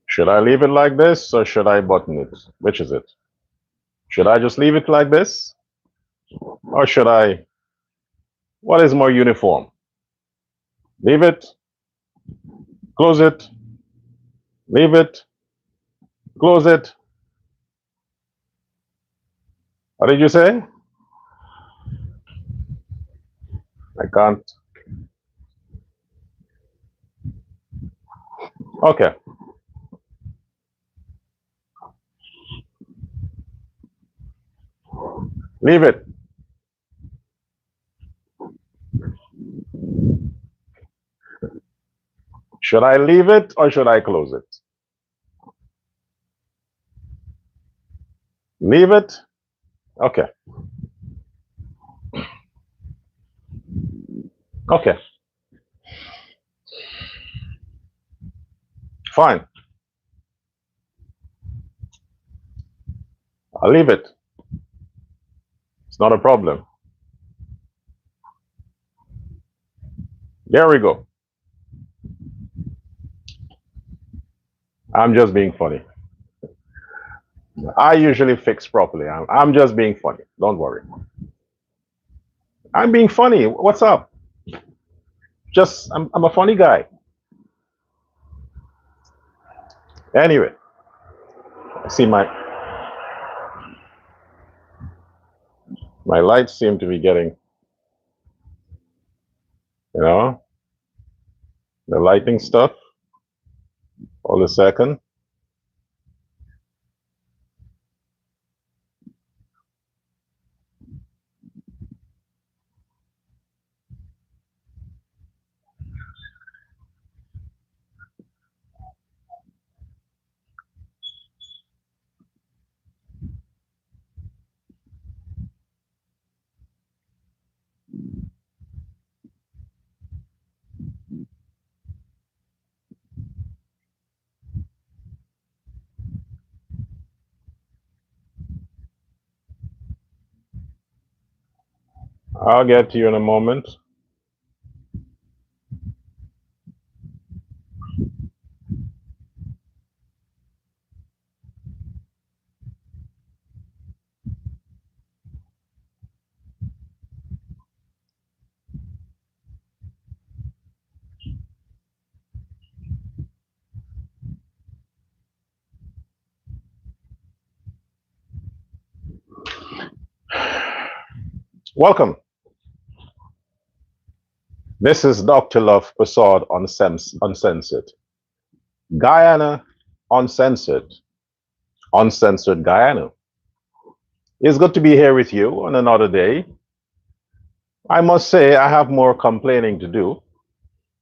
Should I leave it like this or should I button it? Which is it? Should I just leave it like this? Or should I? What is more uniform? Leave it, close it, leave it, close it. What did you say? I can't. Okay. Leave it. Should I leave it or should I close it? Leave it? Okay. Okay. Fine. I'll leave it. It's not a problem. There we go. I'm just being funny. I usually fix properly. I'm just being funny. Don't worry. I'm being funny. What's up? I'm a funny guy. Anyway, I see my lights seem to be getting, the lighting stuff. Hold a second. I'll get to you in a moment. Welcome. This is Dr. Love Prasad Uncensored. Guyana Uncensored. Uncensored Guyana. It's good to be here with you on another day. I must say I have more complaining to do.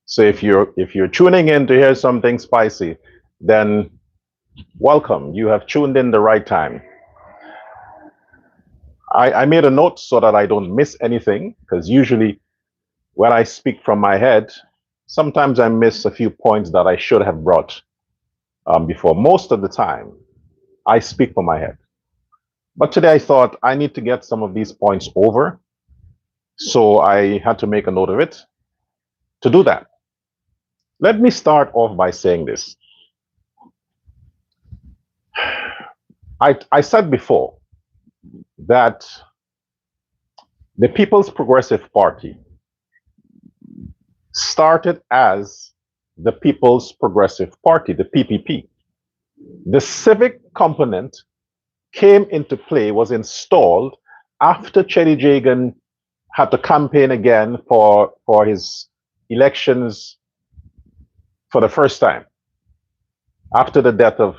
So if you're tuning in to hear something spicy, then welcome. You have tuned in the right time. I made a note so that I don't miss anything, because usually when I speak from my head, sometimes I miss a few points that I should have brought before. Most of the time, I speak from my head. But today I thought I need to get some of these points over. So I had to make a note of it. To do that, let me start off by saying this. I said before that the People's Progressive Party started as the People's Progressive Party, the PPP. The civic component came into play, was installed after Jadgeo had to campaign again for his elections for the first time after the death of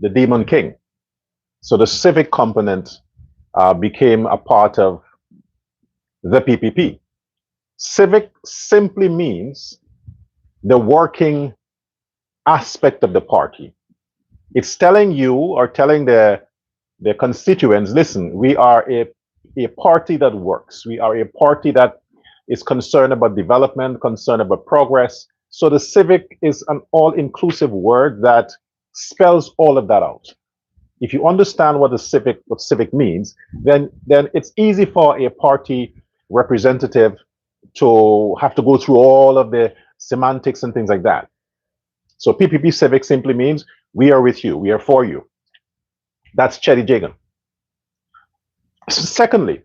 the Demon King. So the civic component became a part of the PPP. Civic simply means the working aspect of the party. It's telling you or telling the constituents, listen, we are a party that works. We are a party that is concerned about development, concerned about progress. So the civic is an all-inclusive word that spells all of that out. If you understand what civic means, then it's easy for a party representative to have to go through all of the semantics and things like that. So PPP civic simply means we are with you, we are for you. That's Jadgeo. Secondly,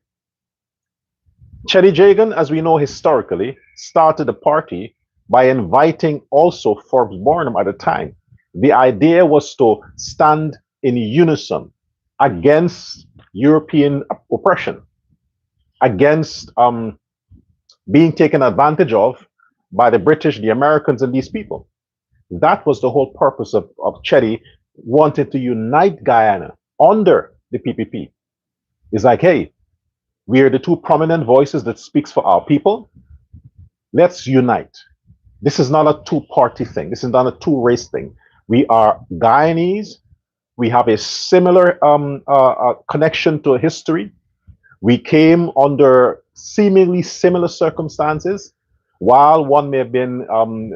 Jadgeo, as we know historically, started the party by inviting also Forbes Barnum at the time. The idea was to stand in unison against European oppression, against being taken advantage of by the British, the Americans, and these people. That was the whole purpose of Chetty wanted to unite Guyana under the PPP. It's like, hey, we are the two prominent voices that speaks for our people. Let's unite. This is not a two-party thing. This is not a two-race thing. We are Guyanese. We have a similar connection to history. We came under seemingly similar circumstances. While one may have been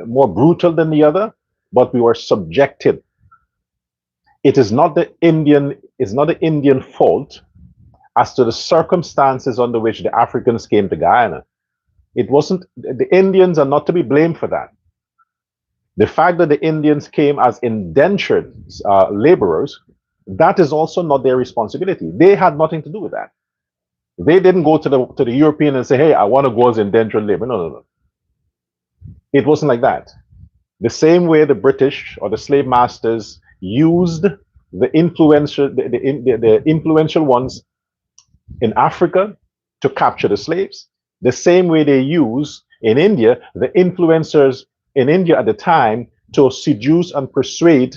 more brutal than the other, but we were subjected. It is not the Indian fault as to the circumstances under which the Africans came to Guyana. It wasn't, the Indians are not to be blamed for that. The fact that the Indians came as indentured laborers, that is also not their responsibility. They had nothing to do with that. They didn't go to the European and say, hey, I want to go as indentured labor. No. It wasn't like that. The same way the British or the slave masters used the influential ones in Africa to capture the slaves, the same way they use in India the influencers in India at the time to seduce and persuade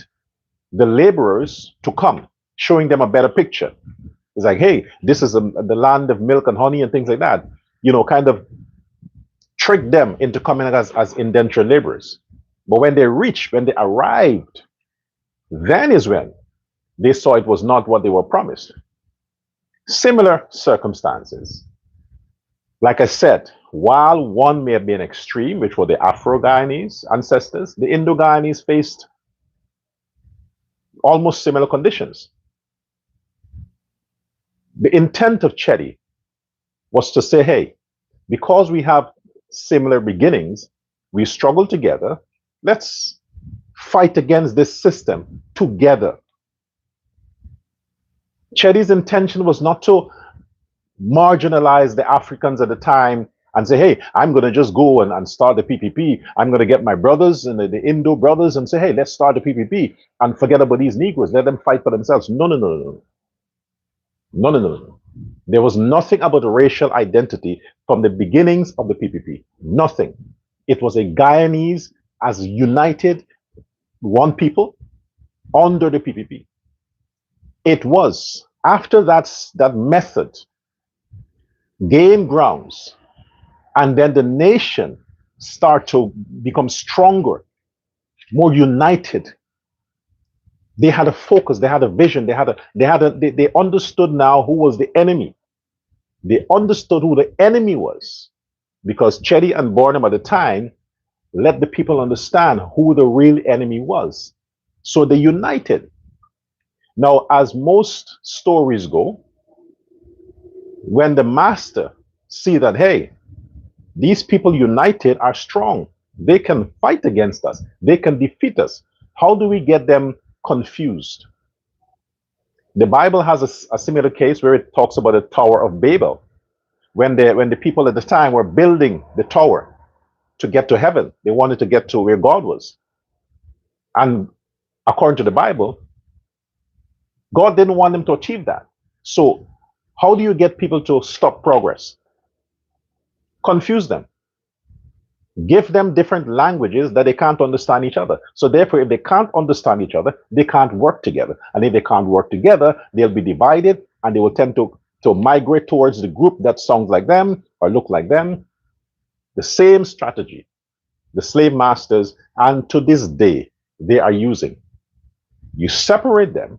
the laborers to come, showing them a better picture. It's like, hey, this is the land of milk and honey and things like that. You know, kind of trick them into coming as indentured laborers. But when they arrived, then is when they saw it was not what they were promised. Similar circumstances. Like I said, while one may have been extreme, which were the Afro-Guyanese ancestors, the Indo-Guyanese faced almost similar conditions. The intent of Chetty was to say, hey, because we have similar beginnings, we struggle together, let's fight against this system together. Chetty's intention was not to marginalize the Africans at the time and say, hey, I'm going to just go and start the PPP. I'm going to get my brothers and the Indo brothers and say, hey, let's start the PPP and forget about these Negroes. Let them fight for themselves. No. There was nothing about the racial identity from the beginnings of the PPP. Nothing. It was a Guyanese as united one people under the PPP. It was after that method gained grounds, and then the nation start to become stronger, more united. They had a focus, they had a vision, they understood now who was the enemy. They understood who the enemy was, because Chetty and Barnum at the time let the people understand who the real enemy was. So they united. Now, as most stories go, when the master see that, hey, these people united are strong, they can fight against us, they can defeat us, how do we get them confused? The Bible has a similar case where it talks about the Tower of Babel. When the people at the time were building the tower to get to heaven, they wanted to get to where God was. And according to the Bible, God didn't want them to achieve that. So how do you get people to stop progress? Confuse them. Give them different languages that they can't understand each other. So therefore, if they can't understand each other, they can't work together. And if they can't work together, they'll be divided and they will tend to migrate towards the group that sounds like them or look like them. The same strategy the slave masters and to this day they are using. You separate them,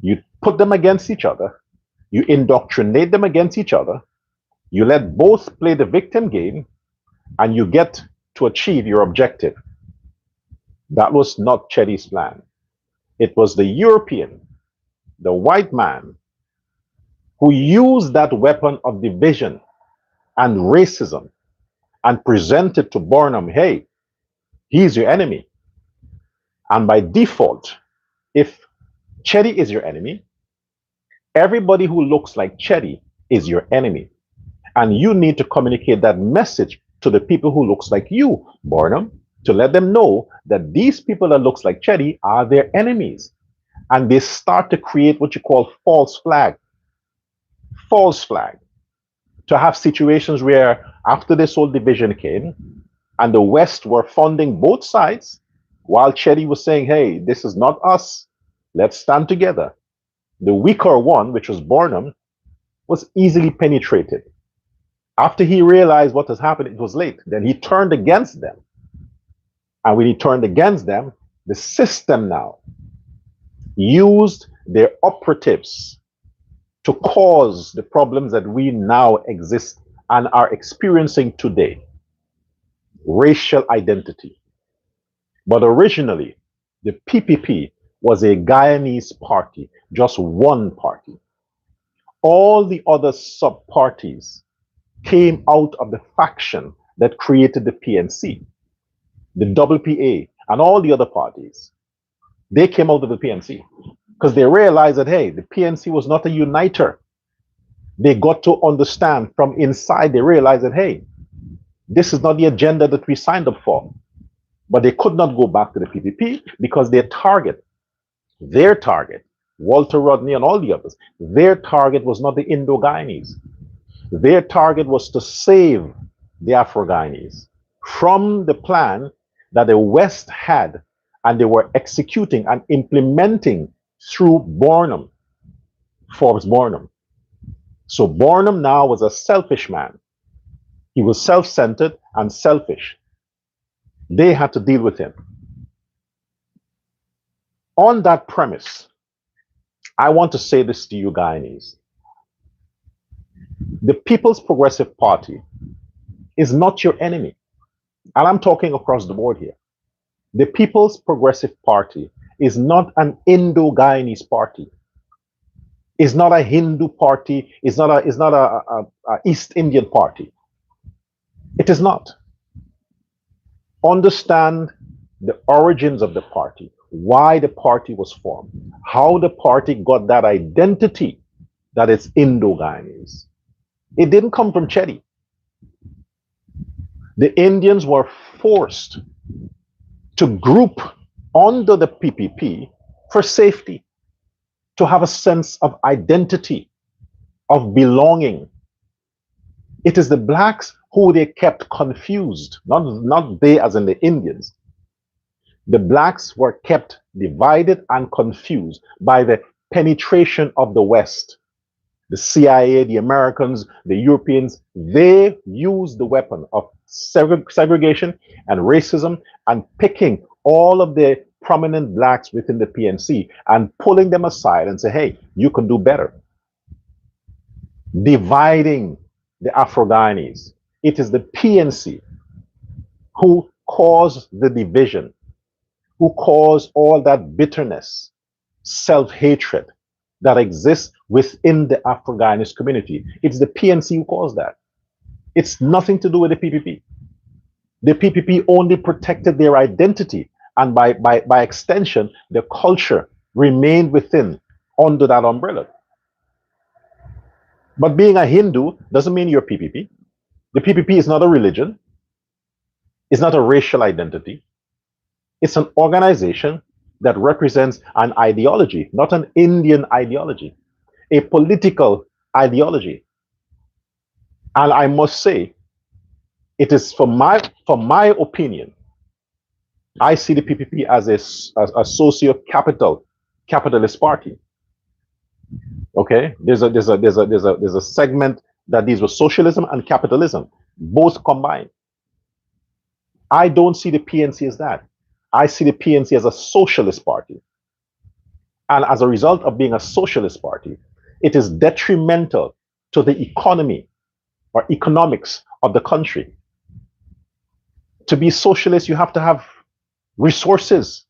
you put them against each other, you indoctrinate them against each other, you let both play the victim game, and you get to achieve your objective. That was not Chedi's plan. It was the European, the white man, who used that weapon of division and racism and presented to Barnum, hey, he's your enemy. And by default, if Chedi is your enemy, everybody who looks like Chedi is your enemy. And you need to communicate that message to the people who looks like you, Barnum, to let them know that these people that looks like Chedi are their enemies. And they start to create what you call false flag. False flag. To have situations where after this whole division came and the West were funding both sides, while Chedi was saying, hey, this is not us, let's stand together. The weaker one, which was Barnum, was easily penetrated. After he realized what has happened, it was late. Then he turned against them. And when he turned against them, the system now used their operatives to cause the problems that we now exist and are experiencing today. Racial identity. But originally, the PPP was a Guyanese party, just one party. All the other sub-parties came out of the faction that created the PNC, the WPA, and all the other parties. They came out of the PNC because they realized that, hey, the PNC was not a uniter. They got to understand from inside, they realized that, hey, this is not the agenda that we signed up for. But they could not go back to the PPP because their target, Walter Rodney and all the others, their target was not the Indo-Guyanese. Their target was to save the Afro-Guyanese from the plan that the West had and they were executing and implementing through Barnum, Forbes Barnum. So Barnum now was a selfish man. He was self-centered and selfish. They had to deal with him. On that premise, I want to say this to you Guyanese. The People's Progressive Party is not your enemy. And I'm talking across the board here. The People's Progressive Party is not an Indo-Guyanese party. It's not a Hindu party. It's not a East Indian party. It is not. Understand the origins of the party, why the party was formed, how the party got that identity that it's Indo-Guyanese. It didn't come from Chedi. The Indians were forced to group under the PPP for safety, to have a sense of identity, of belonging. It is the blacks who they kept confused, not they as in the Indians. The blacks were kept divided and confused by the penetration of the West. The CIA, the Americans, the Europeans, they used the weapon of segregation and racism and picking all of the prominent blacks within the PNC and pulling them aside and say, hey, you can do better. Dividing the Afro-Guyanese. It is the PNC who caused the division, who caused all that bitterness, self-hatred that exists within the Afro-Guyanese community. It's the PNC who caused that. It's nothing to do with the PPP. The PPP only protected their identity, and by extension, the culture remained within, under that umbrella. But being a Hindu doesn't mean you're PPP. The PPP is not a religion. It's not a racial identity. It's an organization that represents an ideology, not an Indian ideology, a political ideology. And I must say, it is for my opinion, I see the PPP as a socio-capitalist party. Okay, there's a segment that deals with socialism and capitalism. both combined. I don't see the PNC as that. I see the PNC as a socialist party. And as a result of being a socialist party, it is detrimental to the economy or economics of the country. To be socialist, you have to have resources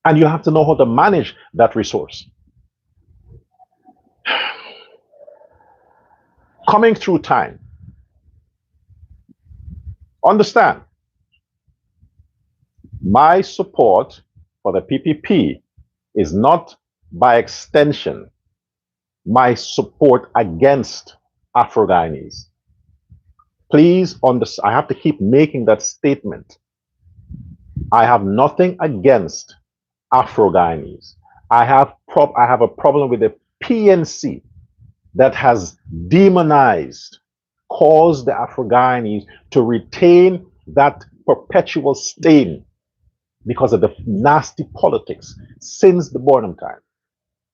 and you have to know how to manage that resource. Coming through time, understand, my support for the PPP is not by extension my support against Afro-Guyanese. Please understand, I have to keep making that statement. I have nothing against Afro-Guyanese. I have a problem with the PNC that has demonized, caused the Afro-Guyanese to retain that perpetual stain because of the nasty politics since the Burnham time.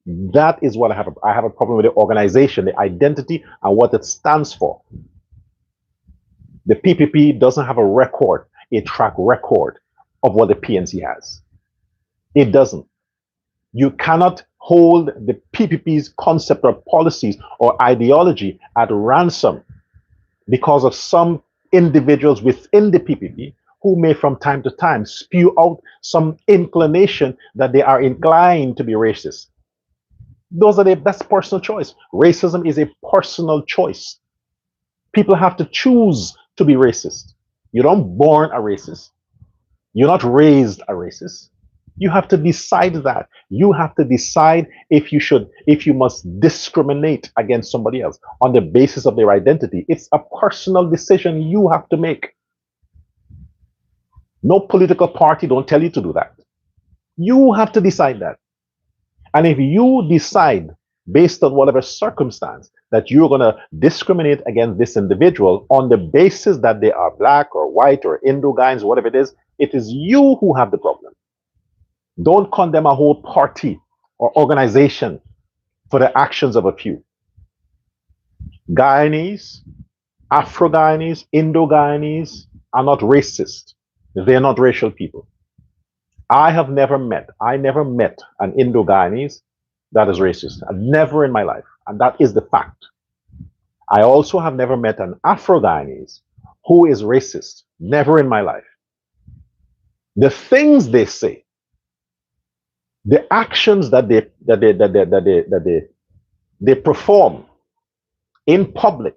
That is what I have. I have a problem with the organization, the identity, and what it stands for. The PPP doesn't have a track record of what the PNC has. It doesn't. You cannot hold the PPP's concept or policies or ideology at ransom because of some individuals within the PPP who may from time to time spew out some inclination that they are inclined to be racist. That's personal choice. Racism is a personal choice. People have to choose to be racist. You don't born a racist. You're not raised a racist. You have to decide that. You have to decide if you must discriminate against somebody else on the basis of their identity. It's a personal decision you have to make. No political party don't tell you to do that. You have to decide that. And if you decide based on whatever circumstance that you're going to discriminate against this individual on the basis that they are black or white or Indo-Guyanese, whatever it is you who have the problem. Don't condemn a whole party or organization for the actions of a few. Guyanese, Afro-Guyanese, Indo-Guyanese are not racist. They're not racial people. I never met an Indo-Guyanese that is racist. Never in my life. And that is the fact. I also have never met an Afro-Guyanese who is racist. Never in my life. The things they say, the actions that they perform in public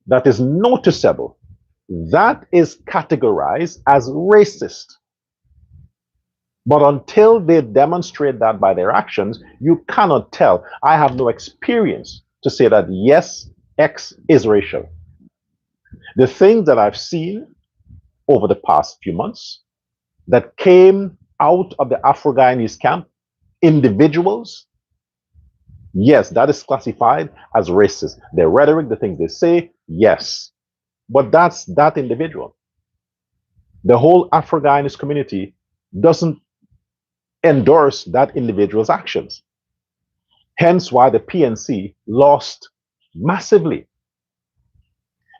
that is noticeable, that is categorized as racist. But until they demonstrate that by their actions, you cannot tell. I have no experience to say that yes, X is racial. The things that I've seen over the past few months that came out of the Afro-Guyanese camp, individuals, yes, that is classified as racist. Their rhetoric, the things they say, yes. But that's that individual. The whole Afro-Guyanese community doesn't endorse that individual's actions. Hence why the PNC lost massively.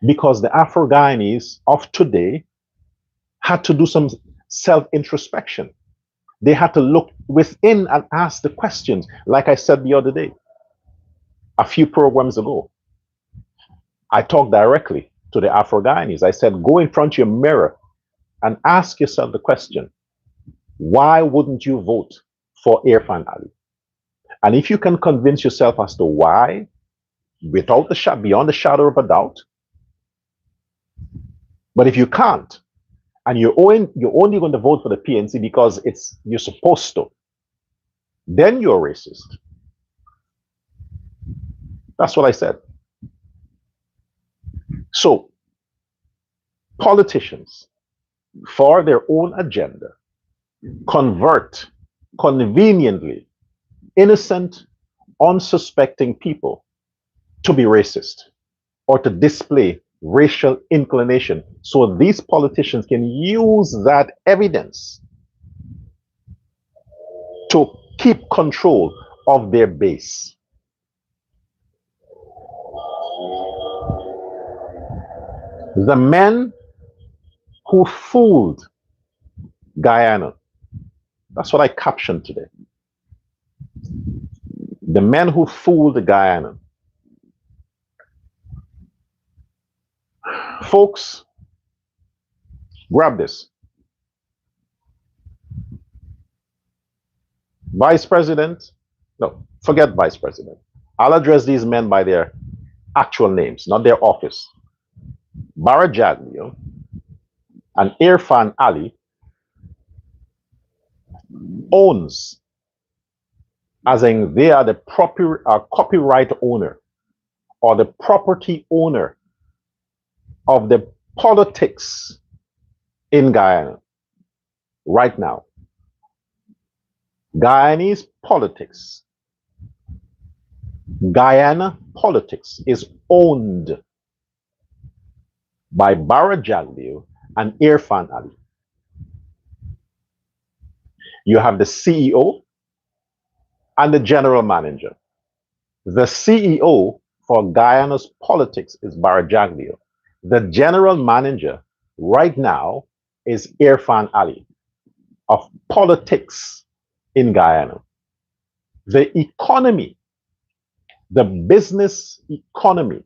Because the Afro-Guyanese of today had to do some self-introspection. They had to look within and ask the questions, like I said the other day, a few programs ago. I talked directly to the Afro-Guyanese. I said, go in front of your mirror and ask yourself the question, why wouldn't you vote for Irfan Ali? And if you can convince yourself as to why, without beyond the shadow of a doubt, but if you can't, and you're only going to vote for the PNC because you're supposed to, then you're racist. That's what I said. So, politicians, for their own agenda, convert conveniently innocent, unsuspecting people to be racist or to display racial inclination. So these politicians can use that evidence to keep control of their base. The men who fooled Guyana. That's what I captioned today. The men who fooled Guyana. Folks, grab this. Vice President, no, forget Vice President. I'll address these men by their actual names, not their office. Jadgeo and Irfan Ali owns, as in they are the proper copyright owner or the property owner of the politics in Guyana right now. Guyanese politics, Guyana politics is owned by Jadgeo and Irfan Ali. You have the CEO and the general manager. The CEO for Guyana's politics is Jadgeo. The general manager right now is Irfan Ali of politics in Guyana. The economy, the business economy,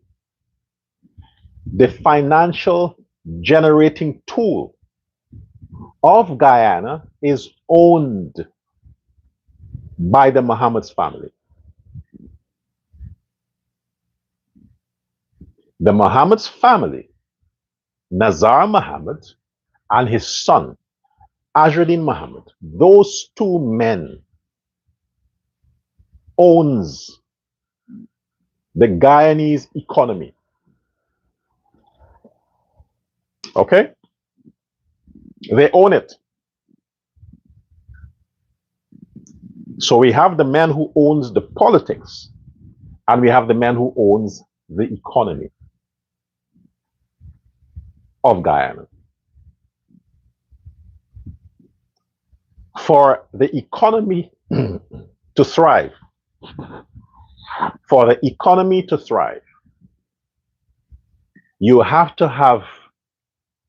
the financial generating tool of Guyana is owned by the Mohammed's family. The Mohammed's family, Nazar Mohammed and his son, Azruddin Mohammed, those two men owns the Guyanese economy. Okay? They own it. So we have the man who owns the politics, and we have the man who owns the economy of Guyana. For the economy to thrive,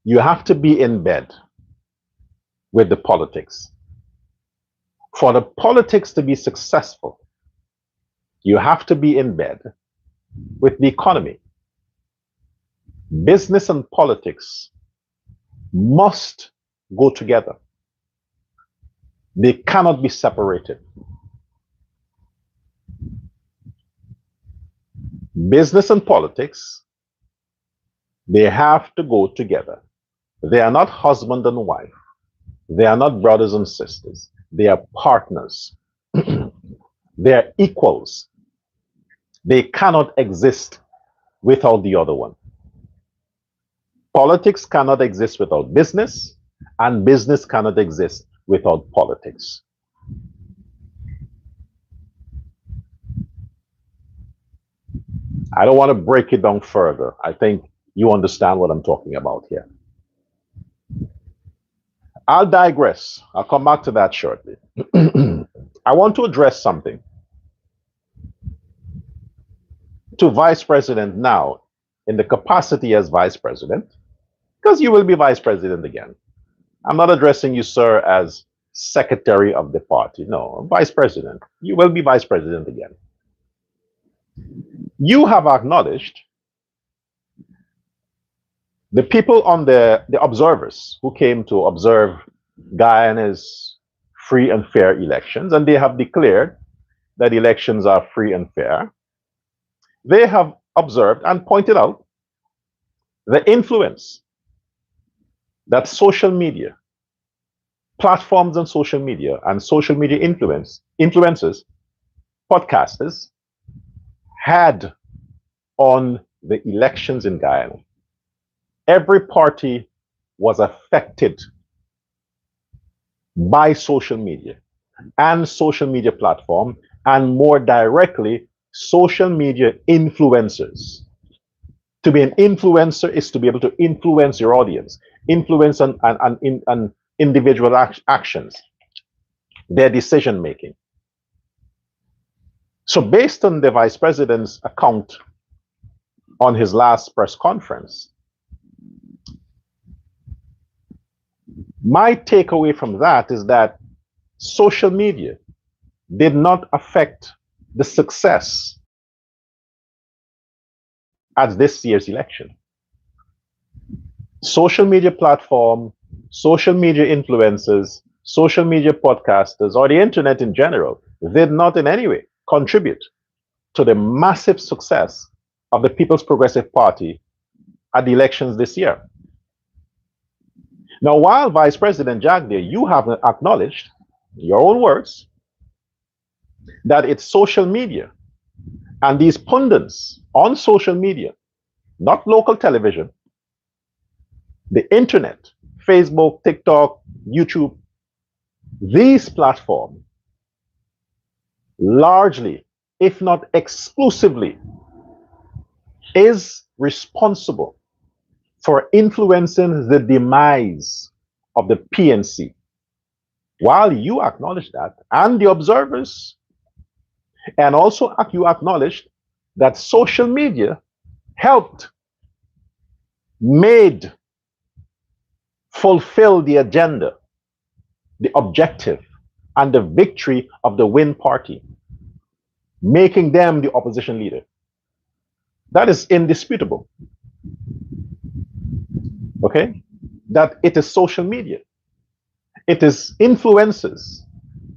you have to be in bed with the politics. For the politics to be successful, you have to be in bed with the economy. Business and politics must go together. They cannot be separated. Business and politics, they have to go together. They are not husband and wife. They are not brothers and sisters. They are partners. They are equals. They cannot exist without the other one. Politics cannot exist without business, and business cannot exist without politics. I don't want to break it down further. I think you understand what I'm talking about here. I'll digress. I'll come back to that shortly. I want to address something to Vice President now in the capacity as Vice President, because you will be Vice President again. I'm not addressing you, sir, as Secretary of the party. No, Vice President. You will be Vice President again. You have acknowledged the people on the observers who came to observe Guyana's free and fair elections, and they have declared that elections are free and fair. They have observed and pointed out the influence that social media, platforms on social media and social media influencers, podcasters had on the elections in Guyana. Every party was affected by social media and social media platform, and more directly, social media influencers. To be an influencer is to be able to influence your audience, influence on individual actions, their decision making. So based on the Vice President's account on his last press conference, My takeaway from that is that social media did not affect the success at this year's election. Social media platform, social media influencers, social media podcasters, or the internet in general did not in any way contribute to the massive success of the People's Progressive Party at the elections this year. Now, while Vice President Jadgeo, you have acknowledged, your own words, that it's social media and these pundits on social media, not local television, the internet, Facebook, TikTok, YouTube, these platforms largely, if not exclusively, is responsible for influencing the demise of the PNC. While you acknowledge that, and the observers, and also you acknowledged that social media helped, made, fulfill the agenda, the objective, and the victory of the Win Party, making them the opposition leader. That is indisputable. Okay? That it is social media. It is influencers,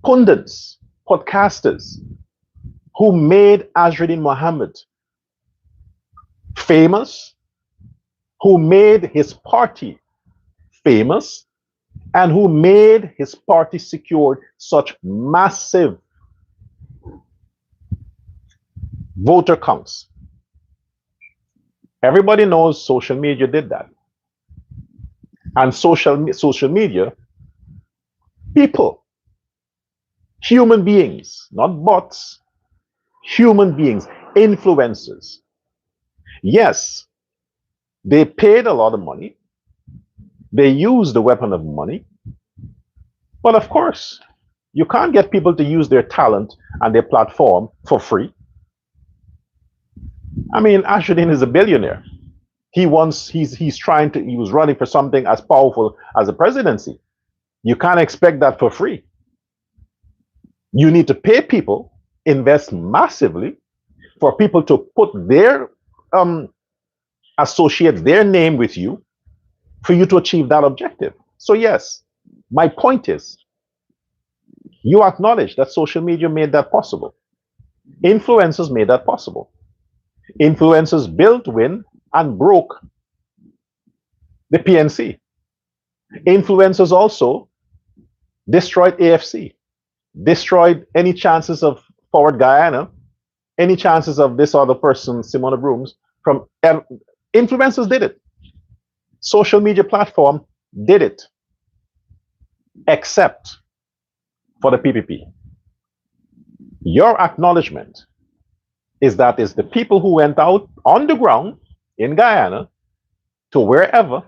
pundits, podcasters who made Azruddin Mohammed famous, who made his party famous, and who made his party secured such massive voter counts. Everybody knows social media did that. And social media, people, human beings, not bots, human beings, influencers. Yes, they paid a lot of money. They used the weapon of money. But of course, you can't get people to use their talent and their platform for free. I mean, Azruddin is a billionaire. He was running for something as powerful as the presidency. You can't expect that for free. You need to pay people, invest massively for people to put their associate their name with you for you to achieve that objective. So yes, my point is, you acknowledge that social media made that possible. Influencers made that possible. Influencers built Win and broke the PNC. Influencers also destroyed AFC, destroyed any chances of Forward Guyana, any chances of this other person, Simona Brooms, from influencers did it. Social media platform did it, except for the PPP. Your acknowledgement is that it's the people who went out on the ground in Guyana to wherever,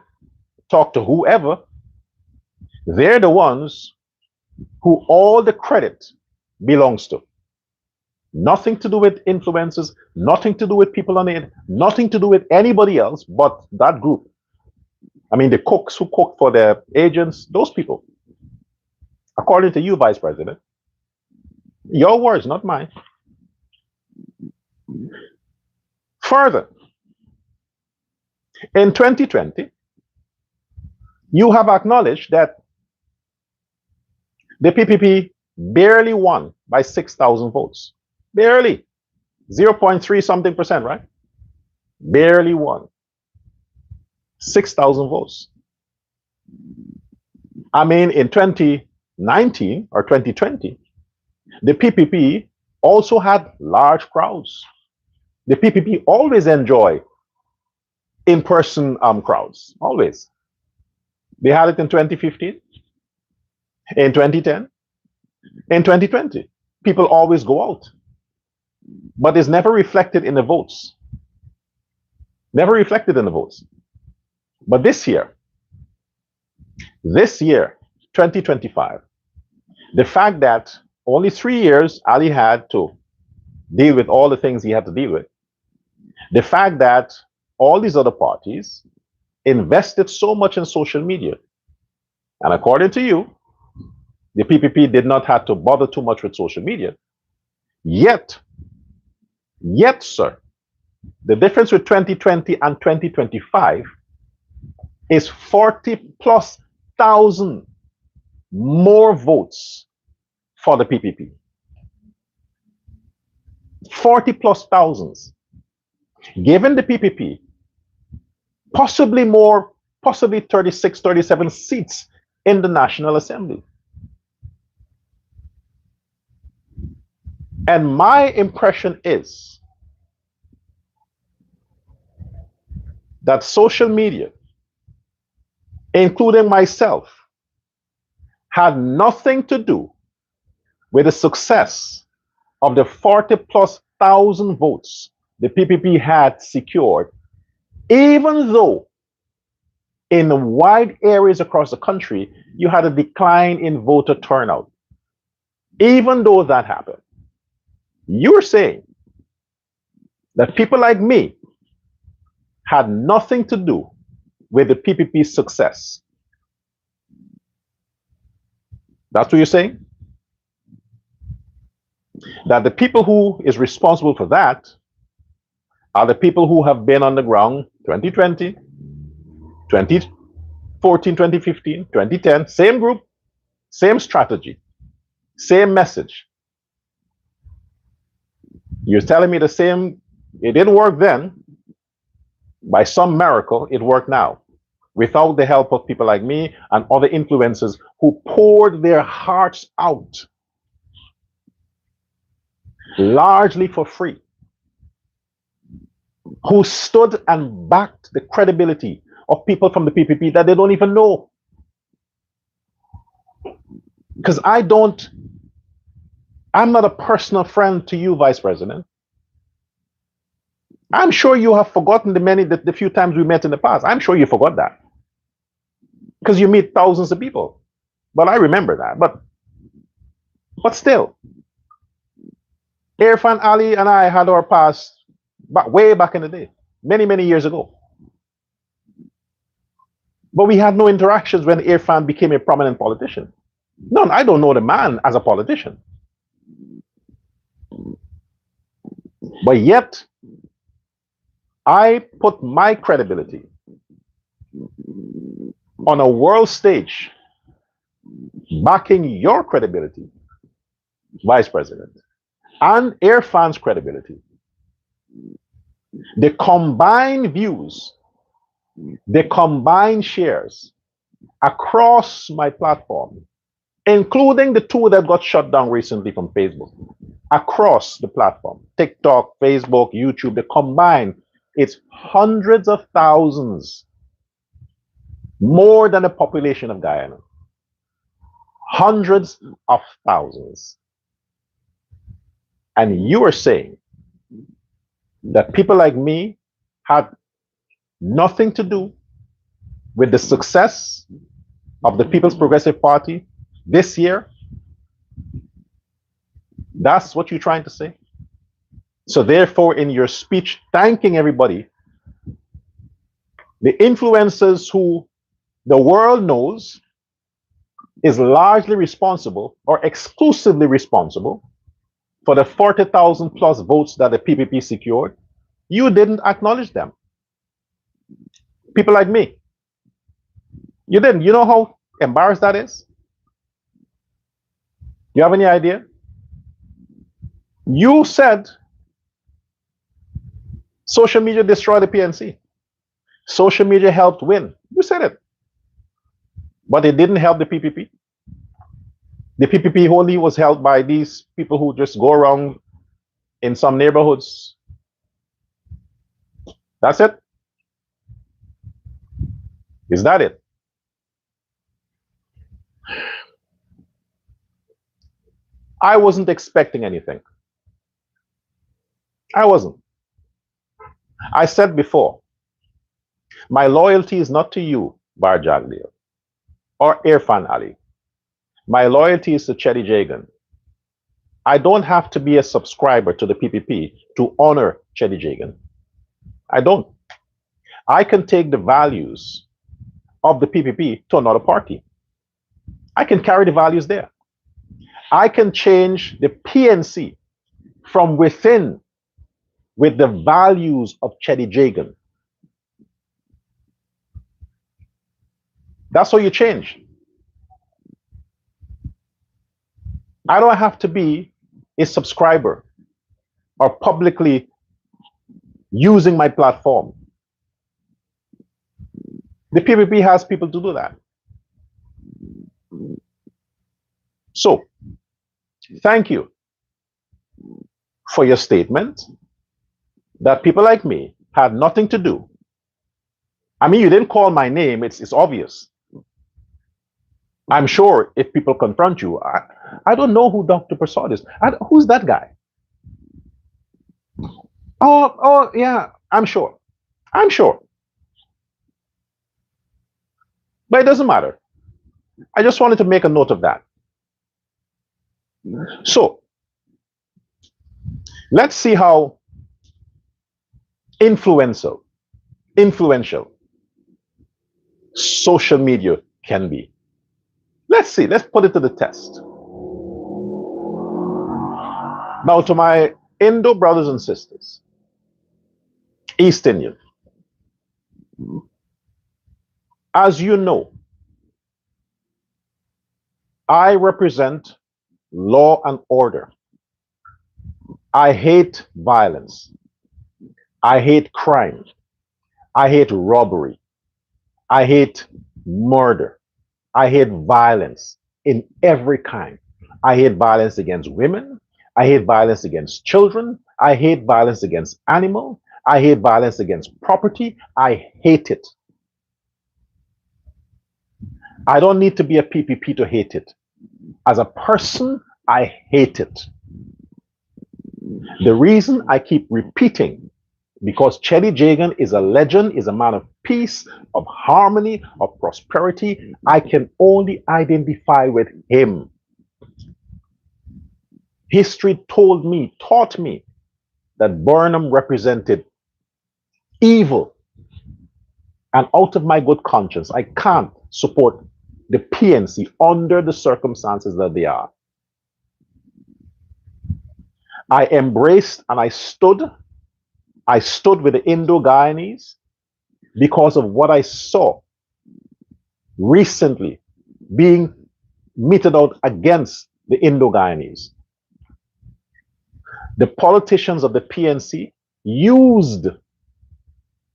talk to whoever, they're the ones who all the credit belongs to. Nothing to do with influencers, nothing to do with people on it, nothing to do with anybody else but that group. I mean, the cooks who cook for the agents, those people. According to you, Vice President, your words, not mine. Further, in 2020, you have acknowledged that the PPP barely won by 6,000 votes. Barely. 0.3 something percent, right? Barely won. 6,000 votes. I mean, in 2019 or 2020, the PPP also had large crowds. The PPP always enjoy in-person crowds, always. They had it in 2015, in 2010, in 2020. People always go out, but it's never reflected in the votes. Never reflected in the votes. But this year, 2025, the fact that only 3 years Ali had to deal with all the things he had to deal with, the fact that all these other parties invested so much in social media, And according to you, the PPP did not have to bother too much with social media. Yet, sir, the difference with 2020 and 2025 is 40 plus thousand more votes for the PPP. 40 plus thousands. Given the PPP, possibly more, possibly 36, 37 seats in the National Assembly. And my impression is that social media, including myself, had nothing to do with the success of the 40 plus thousand votes the PPP had secured, even though in wide areas across the country, you had a decline in voter turnout. Even though that happened, you're saying that people like me had nothing to do with the PPP's success. That's what you're saying? That the people who is responsible for that are the people who have been on the ground 2020, 2014, 2015, 2010, same group, same strategy, same message. You're telling me the same, it didn't work then. By some miracle, it worked now. Without the help of people like me and other influencers who poured their hearts out, largely for free, who stood and backed the credibility of people from the PPP that they don't even know. Because I'm not a personal friend to you, Vice President. I'm sure you have forgotten the few times we met in the past. I'm sure you forgot that. Because you meet thousands of people. But I remember that. But still, Irfan Ali and I had our past way back in the day, many, many years ago. But we had no interactions when Irfan became a prominent politician. None. I don't know the man as a politician. But yet, I put my credibility on a world stage backing your credibility, Vice President, and Irfan's credibility. The combined views, the combined shares across my platform, including the two that got shut down recently from Facebook, across the platform, TikTok, Facebook, YouTube, the combined, it's hundreds of thousands more than the population of Guyana. Hundreds of thousands. And you are saying that people like me had nothing to do with the success of the People's Progressive Party this year? That's what you're trying to say? So therefore, in your speech, thanking everybody, the influencers who the world knows is largely responsible or exclusively responsible for the 40,000 plus votes that the PPP secured, you didn't acknowledge them. People like me. You didn't. You know how embarrassed that is? You have any idea? You said social media destroyed the PNC. Social media helped win. You said it. But it didn't help the PPP. The PPP only was held by these people who just go around in some neighborhoods. That's it. Is that it? I wasn't expecting anything. I wasn't. I said before, my loyalty is not to you, Jadgeo, or Irfan Ali. My loyalty is to Jadgeo. I don't have to be a subscriber to the PPP to honor Jadgeo. I don't. I can take the values of the PPP to another party. I can carry the values there. I can change the PNC from within with the values of Jadgeo. That's how you change. I don't have to be a subscriber or publicly using my platform. The PPP has people to do that. So, thank you for your statement that people like me had nothing to do. I mean, you didn't call my name, it's obvious. I'm sure if people confront you, I don't know who Dr. Prasad is. Who's that guy? Oh, yeah, I'm sure. I'm sure. But it doesn't matter. I just wanted to make a note of that. So, let's see how influential social media can be. Let's see, let's put it to the test. Now, to my Indo brothers and sisters, East Indian, as you know, I represent law and order. I hate violence. I hate crime. I hate robbery. I hate murder. I hate violence in every kind. I hate violence against women. I hate violence against children. I hate violence against animals. I hate violence against property. I hate it. I don't need to be a PPP to hate it. As a person, I hate it. The reason I keep repeating, because Jadgeo is a legend, is a man of peace, of harmony, of prosperity. I can only identify with him. History taught me that Burnham represented evil. And out of my good conscience, I can't support the PNC under the circumstances that they are. I embraced and I stood with the Indo-Guyanese because of what I saw recently being meted out against the Indo-Guyanese. The politicians of the PNC used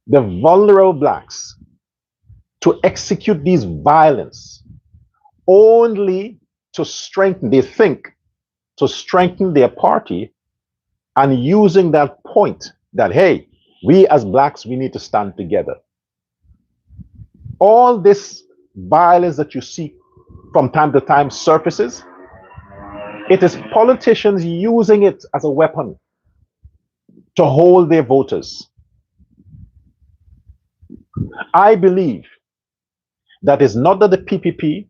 the vulnerable blacks to execute these violence only to strengthen, they think, to strengthen their party, and using that point that, hey, we as blacks, we need to stand together. All this violence that you see from time to time surfaces, it is politicians using it as a weapon to hold their voters. I believe that it's not that the PPP,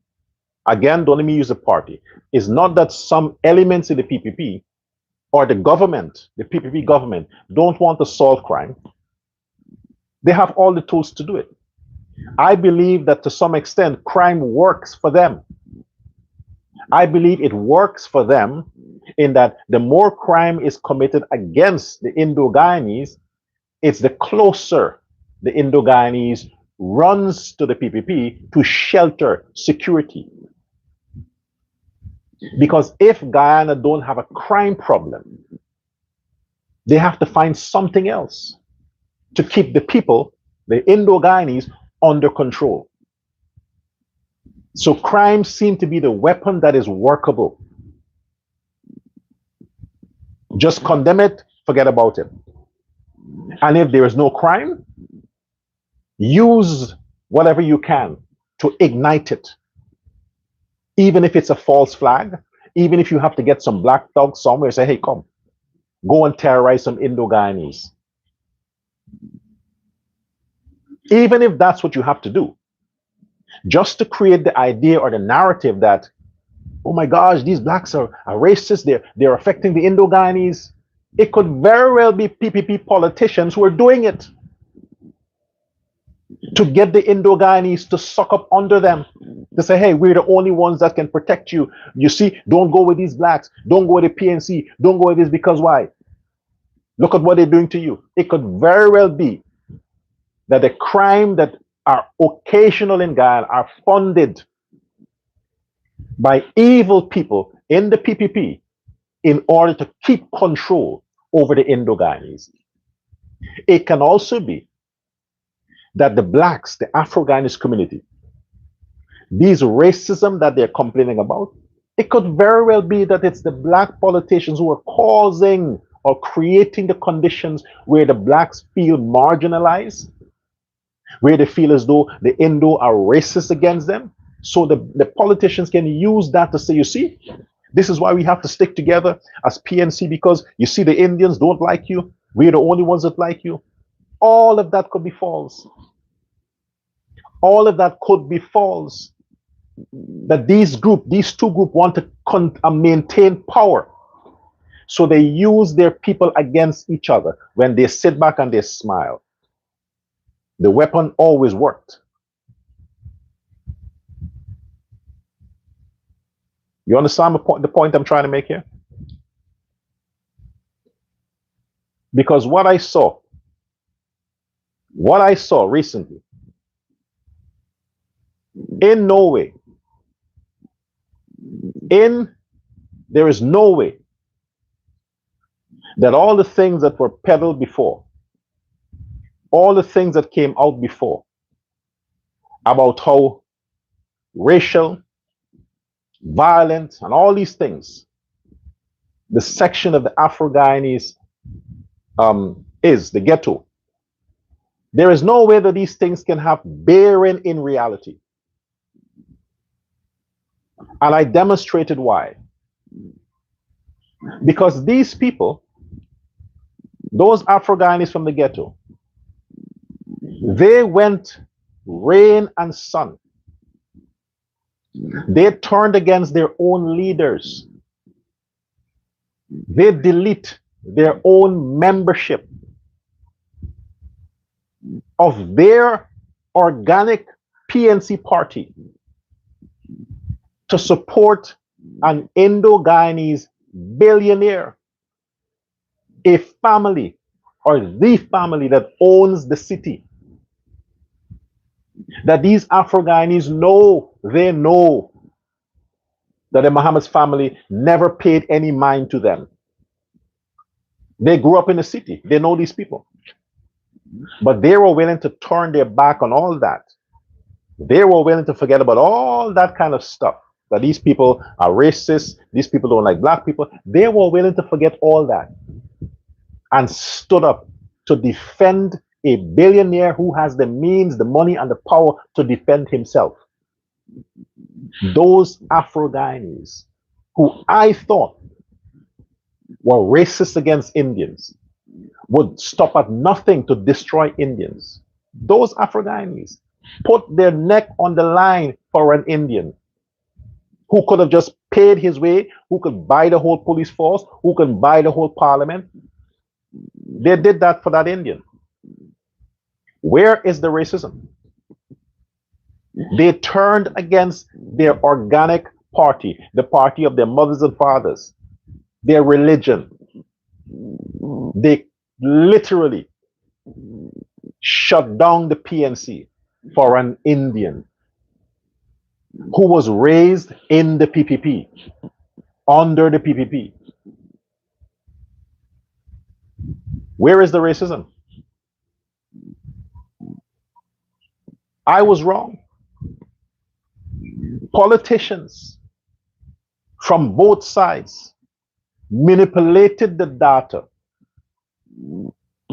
again, don't let me use a party, it's not that some elements in the PPP or the government, the PPP government, don't want to solve crime. They have all the tools to do it. I believe that to some extent, crime works for them. I believe it works for them in that the more crime is committed against the Indo-Guyanese, it's the closer the Indo-Guyanese runs to the PPP to shelter security. Because if Guyana don't have a crime problem, they have to find something else to keep the people, the Indo-Guyanese, under control. So crime seems to be the weapon that is workable. Just condemn it, forget about it. And if there is no crime, use whatever you can to ignite it. Even if it's a false flag, even if you have to get some black dogs somewhere, say, hey, come, go and terrorize some Indo-Guyanese. Even if that's what you have to do, just to create the idea or the narrative that, oh my gosh, these blacks are racist, they're affecting the Indo-Guyanese. It could very well be PPP politicians who are doing it to get the Indo-Guyanese to suck up under them. to say, hey, we're the only ones that can protect you. You see, don't go with these blacks. Don't go with the PNC. Don't go with this because why? Look at what they're doing to you. It could very well be that the crime that are occasional in Guyana are funded by evil people in the PPP in order to keep control over the Indo-Guyanese. It can also be that the blacks, the Afro-Guyanese community, these racism that they're complaining about, it could very well be that it's the black politicians who are causing or creating the conditions where the blacks feel marginalized, where they feel as though the Indo are racist against them. So the politicians can use that to say, you see, this is why we have to stick together as PNC, because you see, the Indians don't like you. We're the only ones that like you. All of that could be false. All of that could be false. That these two groups want to maintain power. So they use their people against each other. When they sit back and they smile, the weapon always worked. You understand the point I'm trying to make here? Because what I saw recently, in no way, there is no way that all the things that were peddled before, all the things that came out before about how racial, violent, and all these things, the section of the Afro-Guyanese is the ghetto. There is no way that these things can have bearing in reality. And I demonstrated why. Because these people, those Afro-Guyanese from the ghetto, they went rain and sun. They turned against their own leaders. They delete their own membership of their organic PNC party to support an Indo-Guyanese billionaire, a family or the family that owns the city. That these Afro-Guyanese know, they know that the Mohammed's family never paid any mind to them. They grew up in the city. They know these people. But they were willing to turn their back on all that. They were willing to forget about all that kind of stuff. That these people are racist, these people don't like black people. They were willing to forget all that and stood up to defend a billionaire who has the means, the money, and the power to defend himself. Those Afro-Guyanese who I thought were racist against Indians would stop at nothing to destroy Indians. Those Afro-Guyanese put their neck on the line for an Indian who could have just paid his way, who could buy the whole police force, who could buy the whole parliament. They did that for that Indian. Where is the racism? They turned against their organic party, the party of their mothers and fathers, their religion. They literally shut down the PNC for an Indian who was raised in the PPP, under the PPP. Where is the racism? I was wrong. Politicians from both sides manipulated the data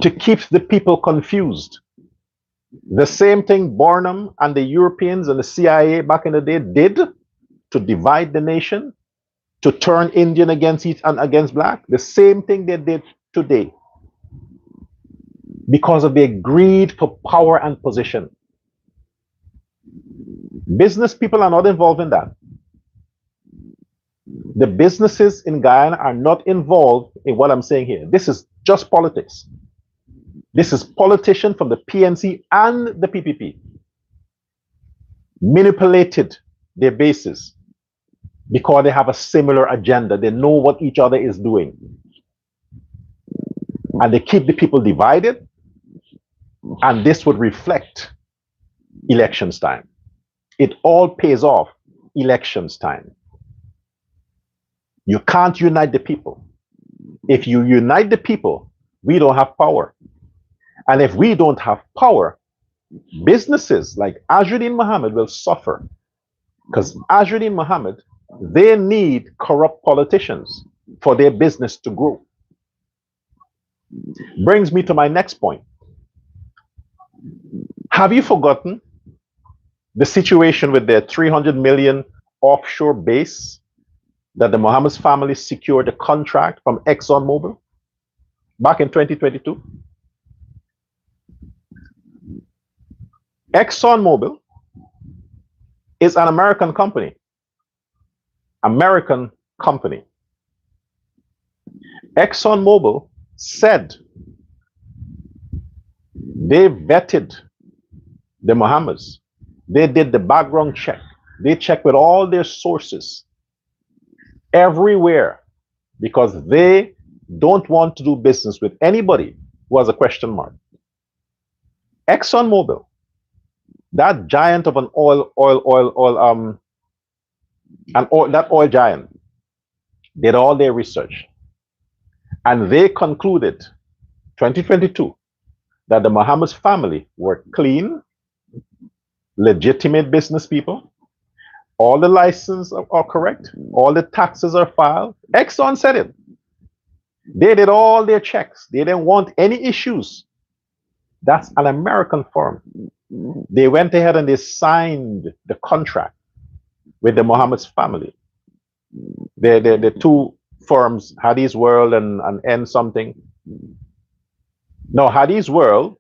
to keep the people confused. The same thing Barnum and the Europeans and the CIA back in the day did to divide the nation, to turn Indian against each and against black. The same thing they did today because of their greed for power and position. Business people are not involved in that. The businesses in Guyana are not involved in what I'm saying here. This is just politics. This is politicians from the PNC and the PPP manipulated their bases because they have a similar agenda. They know what each other is doing. And they keep the people divided, and this would reflect elections time. It all pays off elections time. You can't unite the people. If you unite the people, we don't have power. And if we don't have power, businesses like Azruddin Mohammed will suffer. Because Azruddin Mohammed, they need corrupt politicians for their business to grow. Brings me to my next point. Have you forgotten the situation with their 300 million offshore base that the Mohammed's family secured a contract from ExxonMobil back in 2022? ExxonMobil is an American company. American company. ExxonMobil said they vetted the Mohammeds. They did the background check. They checked with all their sources everywhere because they don't want to do business with anybody who has a question mark. ExxonMobil, that giant of an that oil giant, did all their research. And they concluded 2022 that the Mohammed's family were clean, legitimate business people. All the licenses are correct. All the taxes are filed. Exxon said it. They did all their checks. They didn't want any issues. That's an American firm. They went ahead and they signed the contract with the Mohammed's family. The two firms, Hadith's World and N something. No, Hadith's World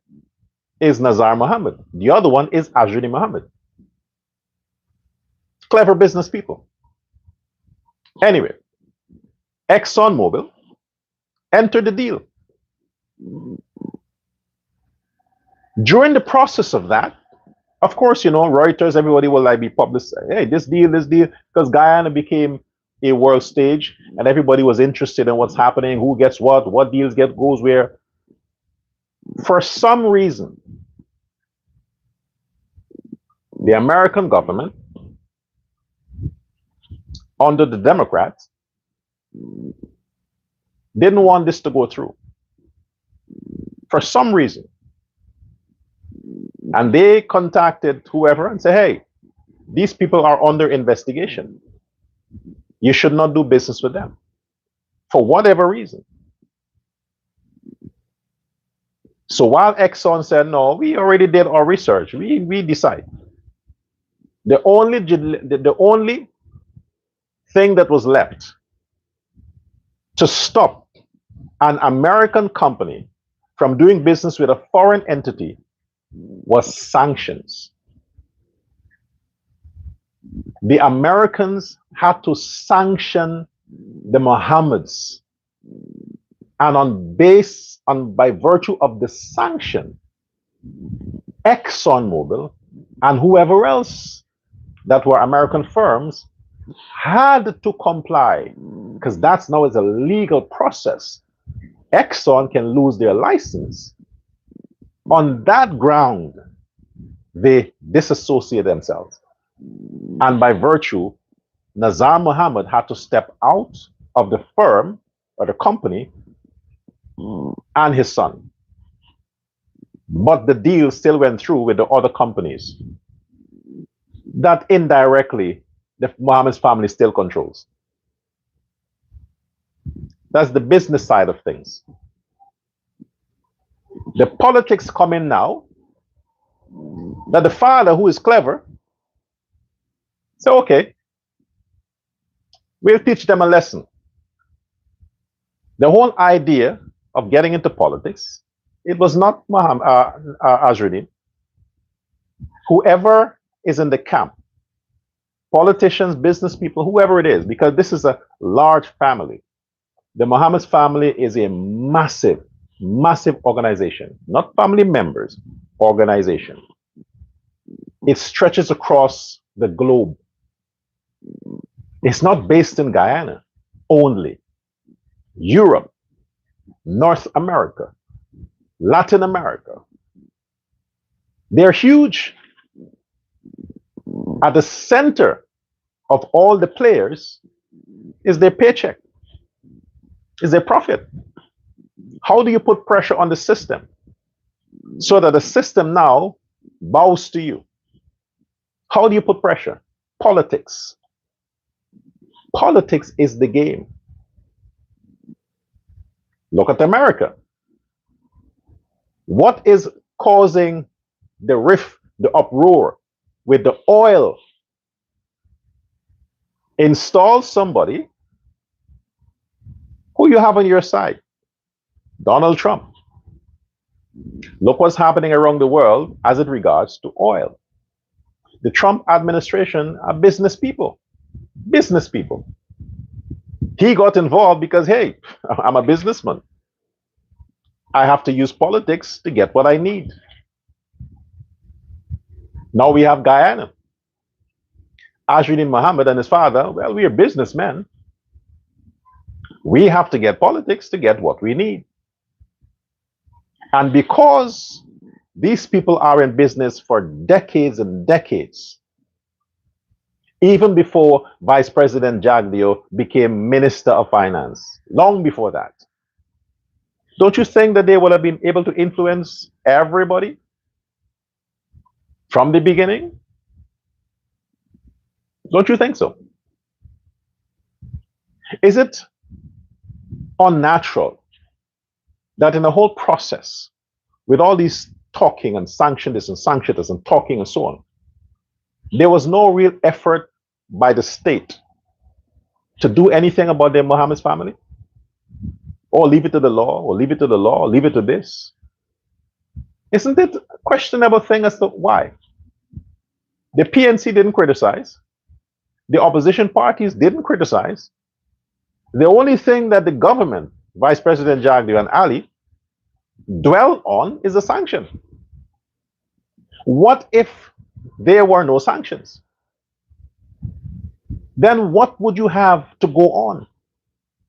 is Nazar Mohammed. The other one is Azruddin Mohammed. Clever business people. Anyway, ExxonMobil entered the deal. During the process of that, of course, you know, Reuters, everybody will like be published. Hey, this deal, because Guyana became a world stage, and everybody was interested in what's happening, who gets what deals goes where. For some reason, the American government, under the Democrats, didn't want this to go through. For some reason. And they contacted whoever and said, hey, these people are under investigation. You should not do business with them. For whatever reason. So while Exxon said, no, we already did our research, we decide. The only thing that was left to stop an American company from doing business with a foreign entity was sanctions. The Americans had to sanction the Mohammeds. And by virtue of the sanction, ExxonMobil and whoever else that were American firms had to comply, because that's now is a legal process. Exxon can lose their license. On that ground, they disassociate themselves. And by virtue, Nazar Mohammed had to step out of the firm or the company and his son. But the deal still went through with the other companies that indirectly the Mohammed's family still controls. That's the business side of things. The politics come in now that the father, who is clever, say, okay, we'll teach them a lesson. The whole idea of getting into politics, it was not Azruddin. Whoever is in the camp, politicians, business people, whoever it is, because this is a large family. The Mohammed's family is a massive, massive organization, not family members, organization. It stretches across the globe. It's not based in Guyana only. Europe, North America, Latin America. They're huge. At the center of all the players is their paycheck, is their profit. How do you put pressure on the system so that the system now bows to you? How do you put pressure? Politics. Politics is the game. Look at America. What is causing the rift, the uproar with the oil? Install somebody who you have on your side. Donald Trump. Look what's happening around the world as it regards to oil. The Trump administration are business people. Business people. He got involved because, hey, I'm a businessman. I have to use politics to get what I need. Now we have Guyana. Azruddin Mohammed and his father, well, we are businessmen. We have to get politics to get what we need. And because these people are in business for decades and decades, even before Vice President Jadgeo became Minister of Finance, long before that, don't you think that they would have been able to influence everybody from the beginning? Don't you think so? Is it unnatural that in the whole process, with all these talking and sanction this and sanction this and talking and so on, there was no real effort by the state to do anything about the Mohammed's family? Or leave it to the law, or leave it to the law, or leave it to this? Isn't it a questionable thing as to why? The PNC didn't criticize. The opposition parties didn't criticize. The only thing that the government, Vice President Jadgeo and Ali, dwell on is the sanction. What if there were no sanctions? Then what would you have to go on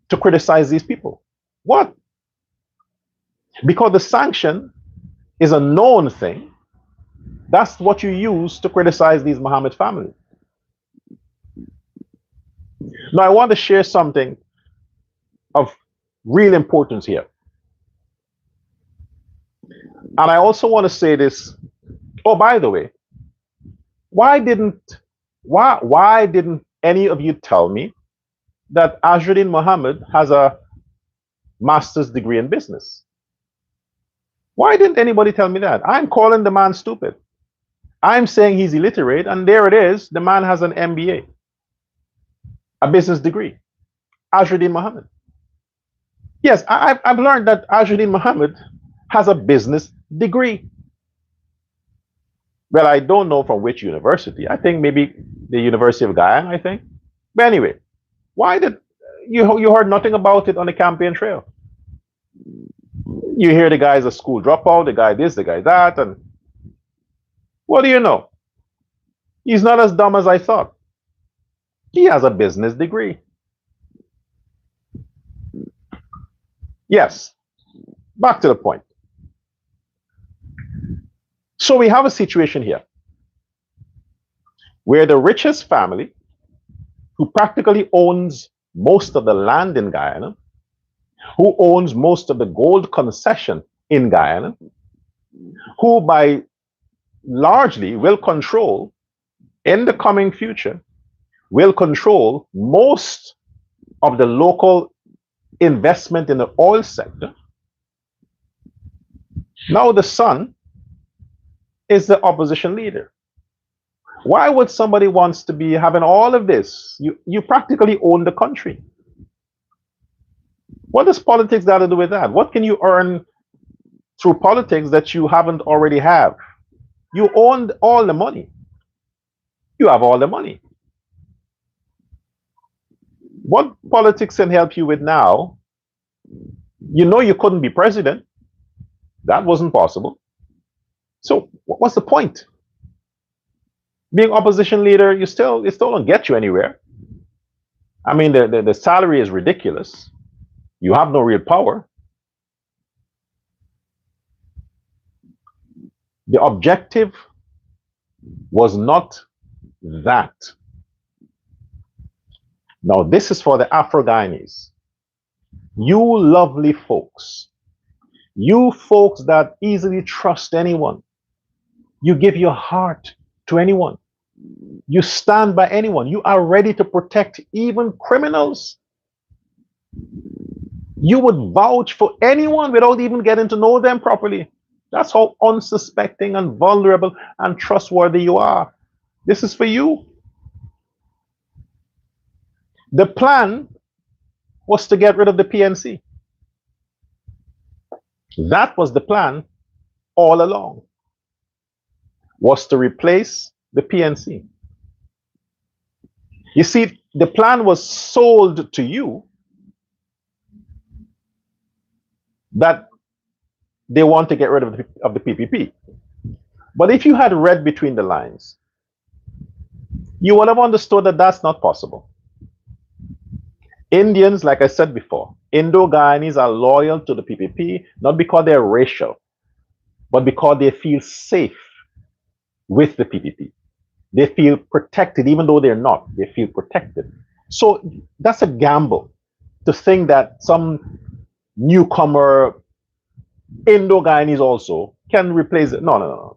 to criticize these people? What? Because the sanction is a known thing. That's what you use to criticize these Mohammed family. Now, I want to share something of real importance here. And I also want to say this. Oh, by the way, why didn't any of you tell me that Azruddin Mohammed has a master's degree in business? Why didn't anybody tell me that? I'm calling the man stupid. I'm saying he's illiterate, and there it is. The man has an MBA, a business degree. Azruddin Mohammed. Yes, I've learned that Azruddin Mohammed has a business degree. Well, I don't know from which university. I think maybe the University of Guyana, I think. But anyway, why did you heard nothing about it on the campaign trail? You hear the guy's a school dropout, the guy this, the guy that, and what do you know? He's not as dumb as I thought. He has a business degree. Yes, back to the point. So we have a situation here where the richest family, who practically owns most of the land in Guyana, who owns most of the gold concession in Guyana, who by largely will control, in the coming future, will control most of the local investment in the oil sector. Now the son is the opposition leader. Why would somebody wants to be having all of this? You practically own the country. What does politics got to do with that? What can you earn through politics that you haven't already have? You own all the money. You have all the money. What politics can help you with now? You know you couldn't be president. That wasn't possible. So what's the point? Being opposition leader, it still don't get you anywhere. I mean, the salary is ridiculous. You have no real power. The objective was not that. Now, this is for the Afro-Guyanese. You lovely folks, you folks that easily trust anyone, you give your heart to anyone, you stand by anyone, you are ready to protect even criminals. You would vouch for anyone without even getting to know them properly. That's how unsuspecting and vulnerable and trustworthy you are. This is for you. The plan was to get rid of the PNC. That was the plan all along, was to replace the PNC. You see, the plan was sold to you that they want to get rid of the PPP. But if you had read between the lines, you would have understood that that's not possible. Indians, like I said before, Indo-Guyanese are loyal to the PPP, not because they're racial, but because they feel safe with the PPP. They feel protected, even though they're not, they feel protected. So that's a gamble to think that some newcomer Indo-Guyanese also can replace it. No.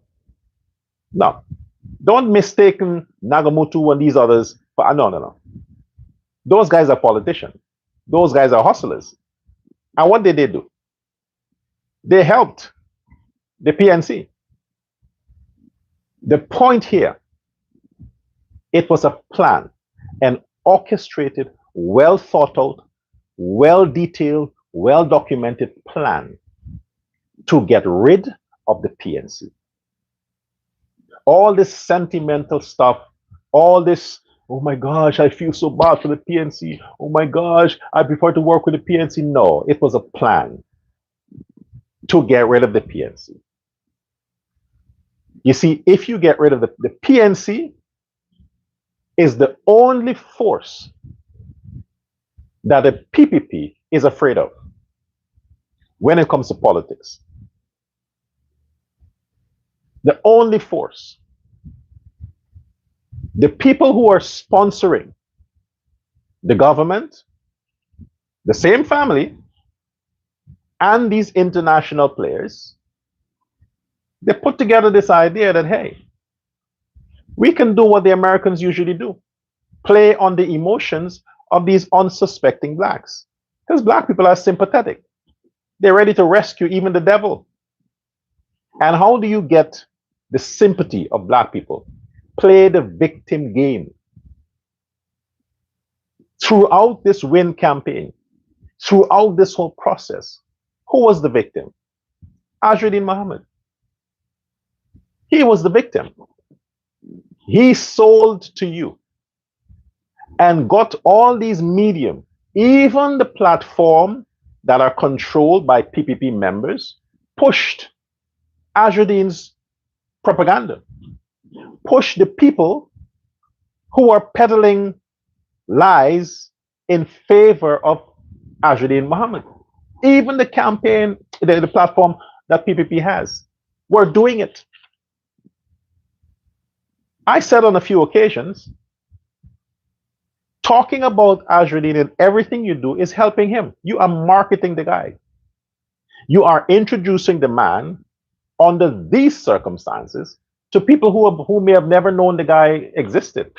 Don't mistake Nagamutu and these others. No. Those guys are politicians. Those guys are hustlers. And what did they do? They helped the PNC. The point here, it was a plan, an orchestrated, well thought out, well detailed, well documented plan to get rid of the PNC. All this sentimental stuff, all this, oh my gosh, I feel so bad for the PNC. Oh my gosh, I prefer to work with the PNC. No, it was a plan to get rid of the PNC. You see, if you get rid of the PNC, is the only force that the PPP is afraid of when it comes to politics. The only force. The people who are sponsoring the government, the same family, and these international players, they put together this idea that, hey, we can do what the Americans usually do, play on the emotions of these unsuspecting blacks. Because black people are sympathetic. They're ready to rescue even the devil. And how do you get the sympathy of black people? Play the victim game. Throughout this win campaign, throughout this whole process, who was the victim? Azruddin Mohammed. He was the victim. He sold to you and got all these medium, even the platform that are controlled by PPP members, pushed Azruddin's propaganda, pushed the people who are peddling lies in favor of Azruddin Mohammed. Even the campaign, the platform that PPP has, were doing it. I said on a few occasions, talking about Azruddin and everything you do is helping him. You are marketing the guy. You are introducing the man under these circumstances to people who may have never known the guy existed.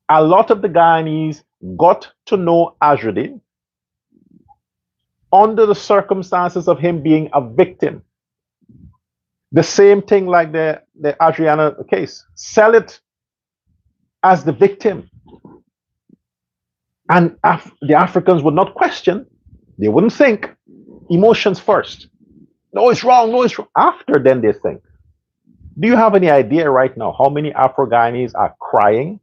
A lot of the Guyanese got to know Azruddin under the circumstances of him being a victim. The same thing like the Adriana case. Sell it as the victim. And the Africans would not question. They wouldn't think. Emotions first. No, it's wrong. No, it's wrong. After then they think. Do you have any idea right now how many Afro-Guyanese are crying,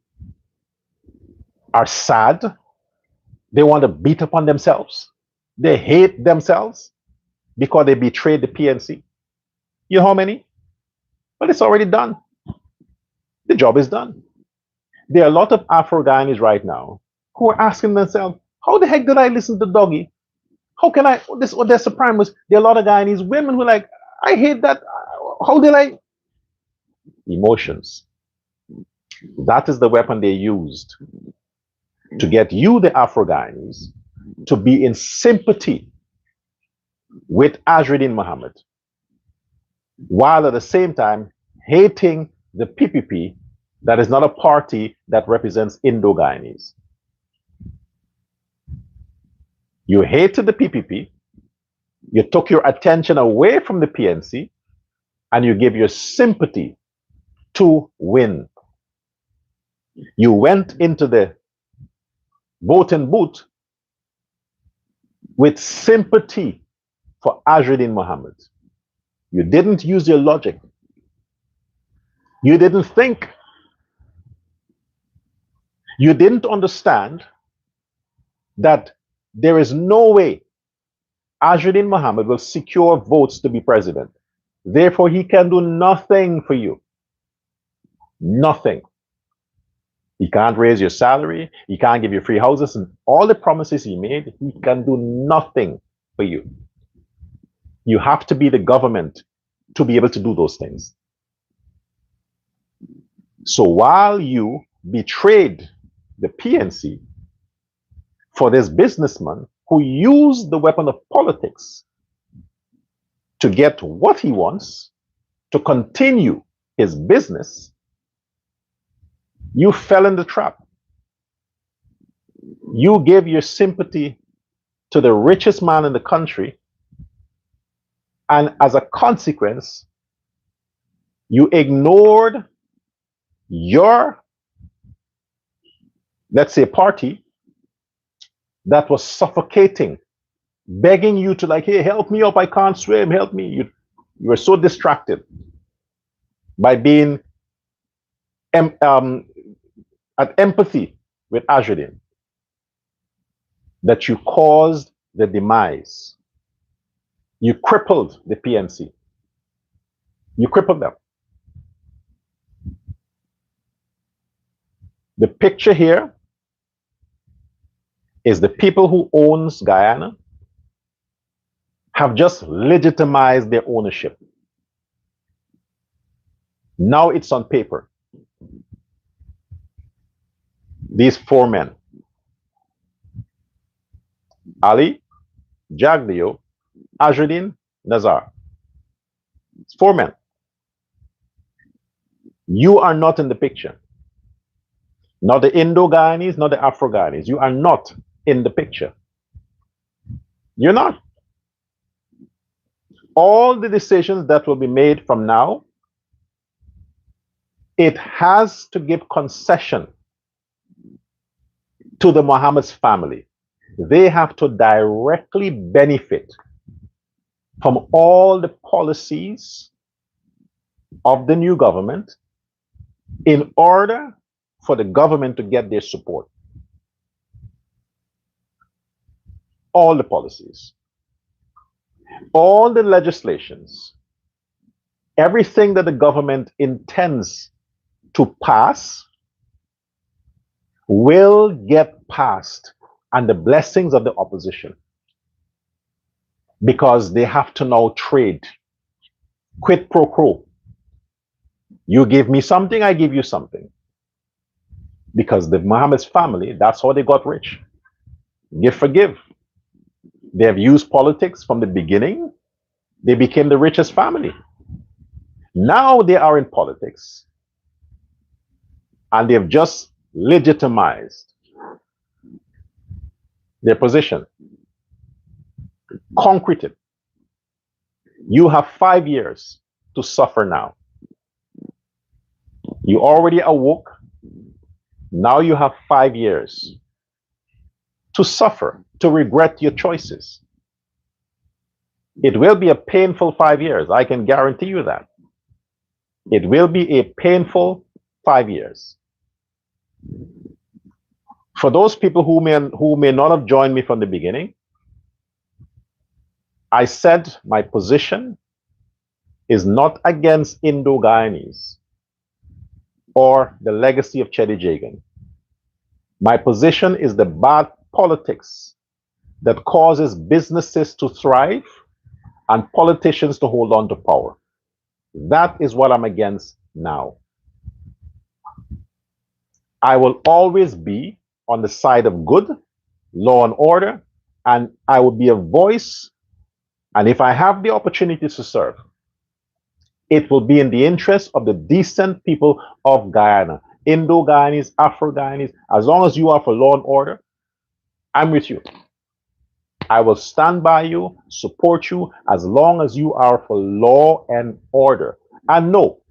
are sad? They want to beat up on themselves. They hate themselves because they betrayed the PNC. You know how many? Well, it's already done. The job is done. There are a lot of Afro-Guyanese right now who are asking themselves, how the heck did I listen to Doggy? How can I, this Odessa Prime was, there are a lot of Guyanese women who are like, I hate that. How did I? Emotions. That is the weapon they used to get you, the Afro-Guyanese, to be in sympathy with Azruddin Mohammed, while at the same time hating the PPP, that is not a party that represents Indo-Guyanese. You hated the PPP, you took your attention away from the PNC, and you gave your sympathy to Win. You went into the voting booth with sympathy for Azruddin Mohammed. You didn't use your logic. You didn't think. You didn't understand that there is no way Azruddin Mohammed will secure votes to be president. Therefore, he can do nothing for you. Nothing. He can't raise your salary. He can't give you free houses. And all the promises he made, he can do nothing for you. You have to be the government to be able to do those things. So while you betrayed the PNC for this businessman who used the weapon of politics to get what he wants, to continue his business, you fell in the trap. You gave your sympathy to the richest man in the country, and as a consequence, you ignored your, let's say, party that was suffocating, begging you to, like, hey, help me up, I can't swim, help me. You were so distracted by being at empathy with Azruddin that you caused the demise. You crippled the PNC. You crippled them. The picture here is the people who owns Guyana have just legitimized their ownership. Now it's on paper. These four men, Ali, Jadgeo, Azruddin, Nazar. It's four men. You are not in the picture. Not the Indo-Guyanese, not the Afro-Guyanese. You are not in the picture. You're not. All the decisions that will be made from now, it has to give concession to the Mohammed's family. They have to directly benefit from all the policies of the new government in order for the government to get their support. All the policies, all the legislations, everything that the government intends to pass will get passed and the blessings of the opposition, because they have to now trade. Quid pro quo. You give me something, I give you something. Because the Mohammed's family, that's how they got rich. Give for give. They have used politics from the beginning. They became the richest family. Now they are in politics and they've just legitimized their position, concreted. You have 5 years to suffer now. You already awoke. Now you have 5 years to suffer, to regret your choices. It will be a painful 5 years. I can guarantee you that. It will be a painful 5 years. For those people who may not have joined me from the beginning, I said my position is not against Indo-Guyanese or the legacy of Jadgeo. My position is the bad politics that causes businesses to thrive and politicians to hold on to power. That is what I'm against now. I will always be on the side of good, law and order, and I will be a voice. And if I have the opportunity to serve, it will be in the interest of the decent people of Guyana, Indo-Guyanese, Afro-Guyanese. As long as you are for law and order, I'm with you. I will stand by you, support you, as long as you are for law and order. And no,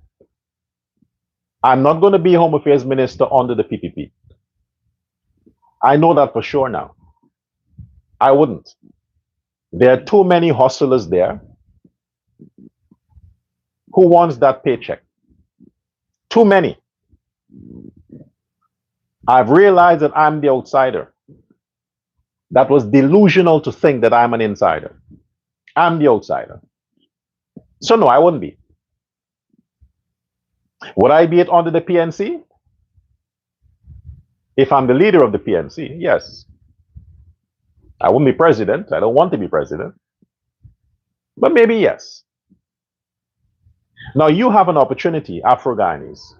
I'm not going to be Home Affairs Minister under the PPP. I know that for sure now. I wouldn't. There are too many hustlers there who wants that paycheck. Too many. I've realized that I'm the outsider. That was delusional to think that I'm an insider. I'm the outsider. So no, I wouldn't be. Would I be it under the PNC? If I'm the leader of the PNC, yes. I wouldn't be president. I don't want to be president. But maybe yes. Now you have an opportunity, Afro-Guyanese,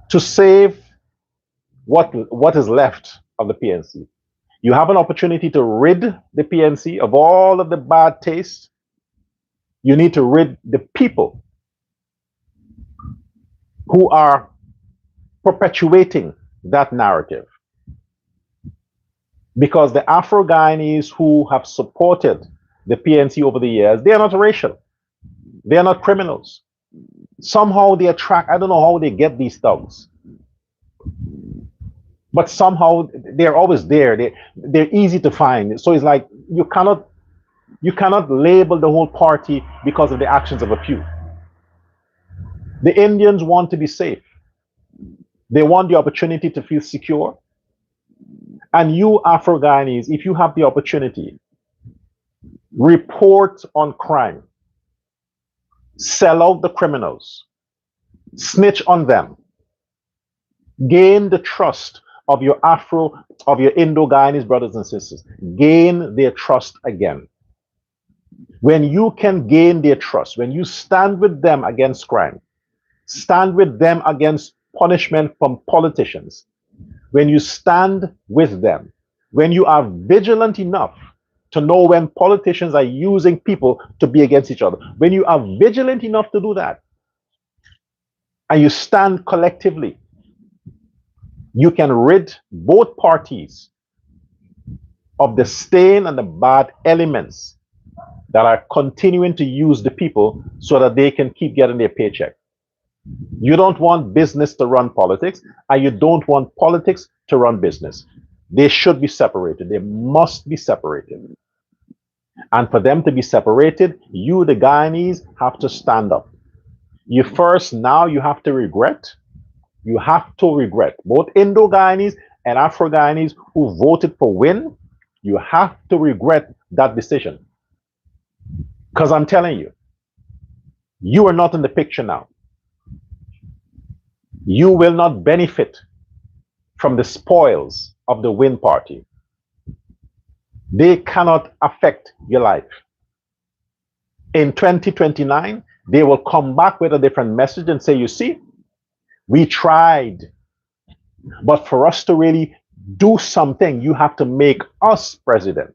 to save what is left of the PNC. You have an opportunity to rid the PNC of all of the bad taste. You need to rid the people who are perpetuating that narrative. Because the Afro-Guyanese who have supported the PNC over the years, they are not racial. They are not criminals. Somehow they attract, I don't know how they get these thugs. But somehow they're always there. They're easy to find. So it's like you cannot label the whole party because of the actions of a few. The Indians want to be safe. They want the opportunity to feel secure. And you Afro-Guyanese, if you have the opportunity, report on crime, sell out the criminals, snitch on them, gain the trust of your Indo-Guyanese brothers and sisters, gain their trust again. When you can gain their trust, when you stand with them against crime, stand with them against punishment from politicians, when you stand with them, when you are vigilant enough to know when politicians are using people to be against each other, when you are vigilant enough to do that, and you stand collectively, you can rid both parties of the stain and the bad elements that are continuing to use the people so that they can keep getting their paycheck. You don't want business to run politics, and you don't want politics to run business. They should be separated. They must be separated. And for them to be separated, you, the Guyanese, have to stand up. You first, now you have to regret. You have to regret, both Indo-Guyanese and Afro-Guyanese who voted for Win, you have to regret that decision. Because I'm telling you, you are not in the picture now. You will not benefit from the spoils of the Win party. They cannot affect your life. In 2029, they will come back with a different message and say, you see, we tried, but for us to really do something, you have to make us president.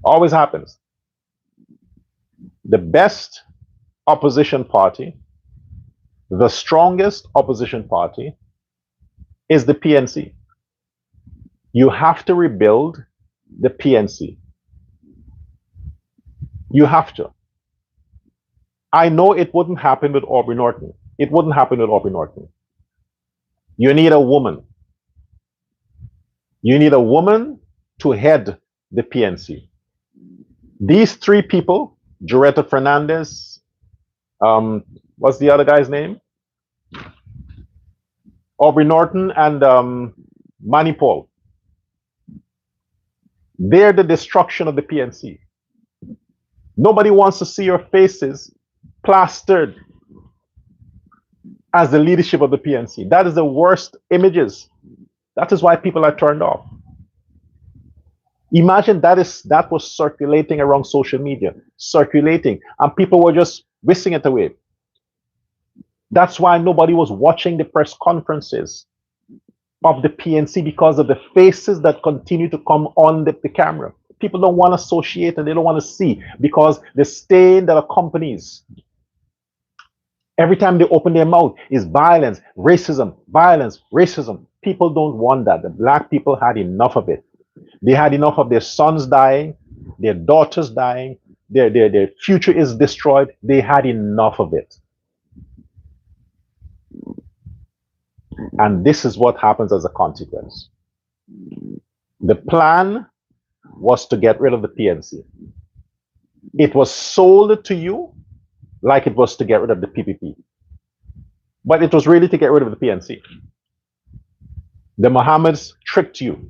Always happens. The best opposition party, the strongest opposition party is the PNC. You have to rebuild the PNC. You have to. I know it wouldn't happen with Aubrey Norton. It wouldn't happen with Aubrey Norton. You need a woman. You need a woman to head the PNC. These three people, Joretta Fernandez, what's the other guy's name? Aubrey Norton and Manny Paul. They're the destruction of the PNC. Nobody wants to see your faces plastered as the leadership of the PNC. That is the worst images. That is why people are turned off. Imagine that was circulating around social media, circulating, and people were just whistling it away. That's why nobody was watching the press conferences of the PNC, because of the faces that continue to come on the camera. People don't want to associate and they don't want to see, because the stain that accompanies every time they open their mouth is violence, racism, violence, racism. People don't want that. The black people had enough of it. They had enough of their sons dying, their daughters dying, their future is destroyed. They had enough of it. And this is what happens as a consequence. The plan was to get rid of the PNC. It was sold to you like it was to get rid of the PPP. But it was really to get rid of the PNC. The Mohammeds tricked you.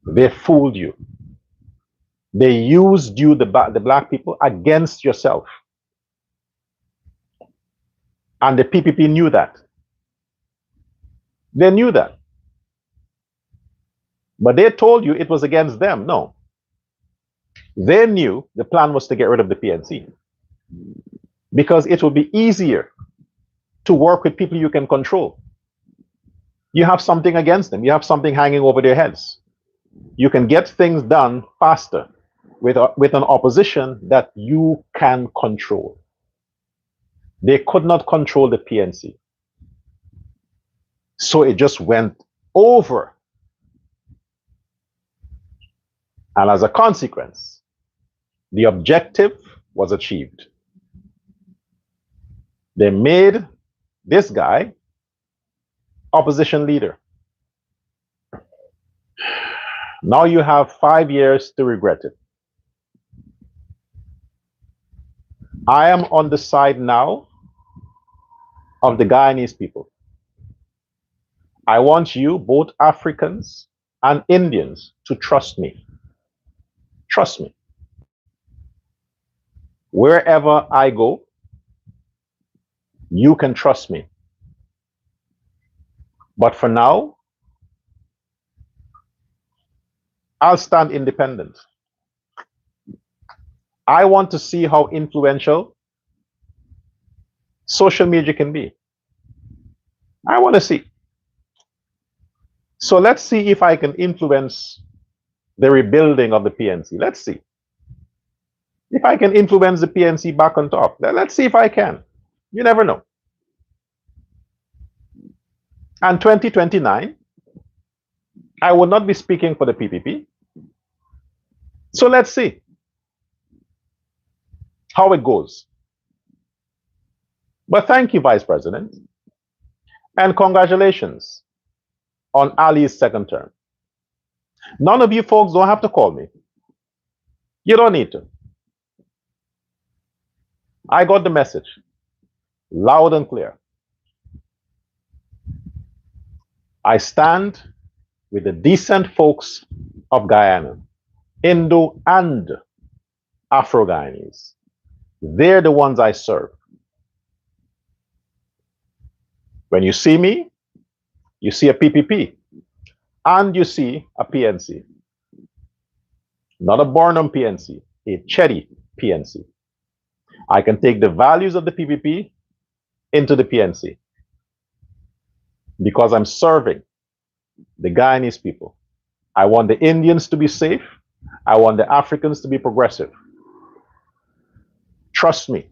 They fooled you. They used you, the black people, against yourself. And the PPP knew that. They knew that. But they told you it was against them. No. They knew the plan was to get rid of the PNC, because it will be easier to work with people you can control. You have something against them. You have something hanging over their heads. You can get things done faster with an opposition that you can control. They could not control the PNC. So it just went over. And as a consequence, the objective was achieved. They made this guy opposition leader. Now you have 5 years to regret it. I am on the side now of the Guyanese people. I want you, both Africans and Indians, to trust me. Trust me. Wherever I go, you can trust me. But for now, I'll stand independent. I want to see how influential social media can be. I want to see. So let's see if I can influence the rebuilding of the PNC. Let's see. If I can influence the PNC back on top, let's see if I can. You never know. And 2029, I will not be speaking for the PPP. So let's see how it goes. But thank you, Vice President. And congratulations on Ali's second term. None of you folks don't have to call me. You don't need to. I got the message loud and clear. I stand with the decent folks of Guyana, Indo and Afro-Guyanese. They're the ones I serve. When you see me, you see a PPP and you see a PNC. Not a Burnham PNC, a Chetty PNC. I can take the values of the PPP into the PNC because I'm serving the Guyanese people. I want the Indians to be safe. I want the Africans to be progressive. Trust me.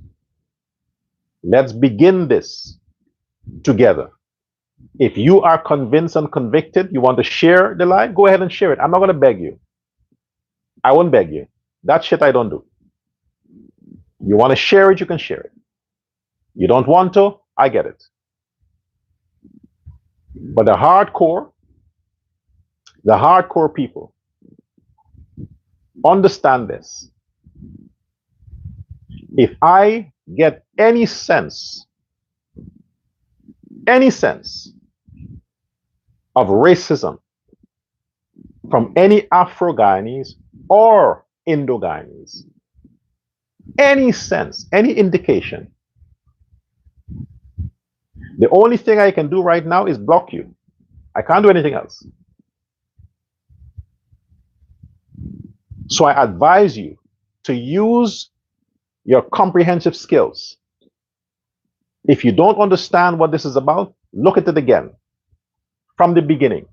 Let's begin this together. If you are convinced and convicted, you want to share the lie, go ahead and share it. I'm not going to beg you. I won't beg you. That shit I don't do. You want to share it, you can share it. You don't want to, I get it. But the hardcore people understand this. If I get any sense of racism from any Afro-Guyanese or Indo-Guyanese, any sense, any indication, The only thing I can do right now is block you. I can't do anything else. So I advise you to use your comprehensive skills. If you don't understand what this is about, look at it again from the beginning.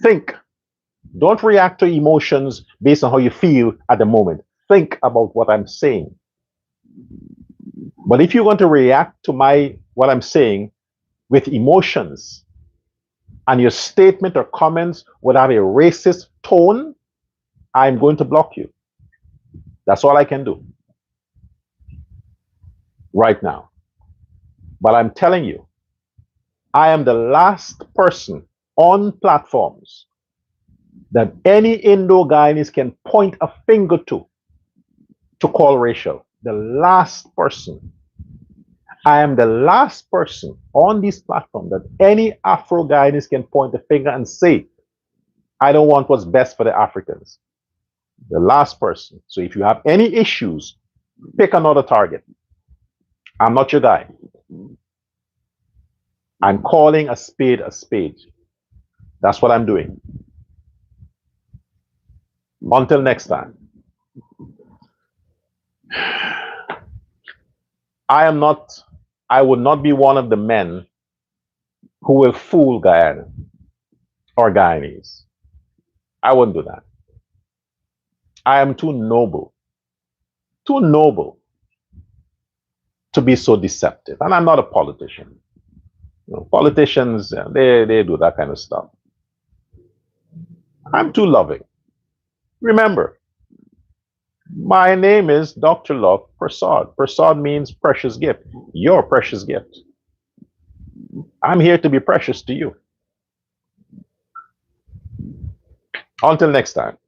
Think. Don't react to emotions based on how you feel at the moment. Think about what I'm saying. But if you want to react to what I'm saying with emotions, and your statement or comments would have a racist tone, I'm going to block you. That's all I can do right now. But I'm telling you, I am the last person on platforms that any Indo-Guyanese can point a finger to call racial. The last person. I am the last person on this platform that any Afro-Guyanese can point a finger and say, I don't want what's best for the Africans. The last person. So if you have any issues, pick another target. I'm not your guy. I'm calling a spade a spade. That's what I'm doing. Until next time. I would not be one of the men who will fool Guyana or Guyanese. I wouldn't do that. I am too noble to be so deceptive. And I'm not a politician. You know, politicians, they do that kind of stuff. I'm too loving. Remember, my name is Dr. Love Prasad. Prasad means precious gift. Your precious gift. I'm here to be precious to you. Until next time.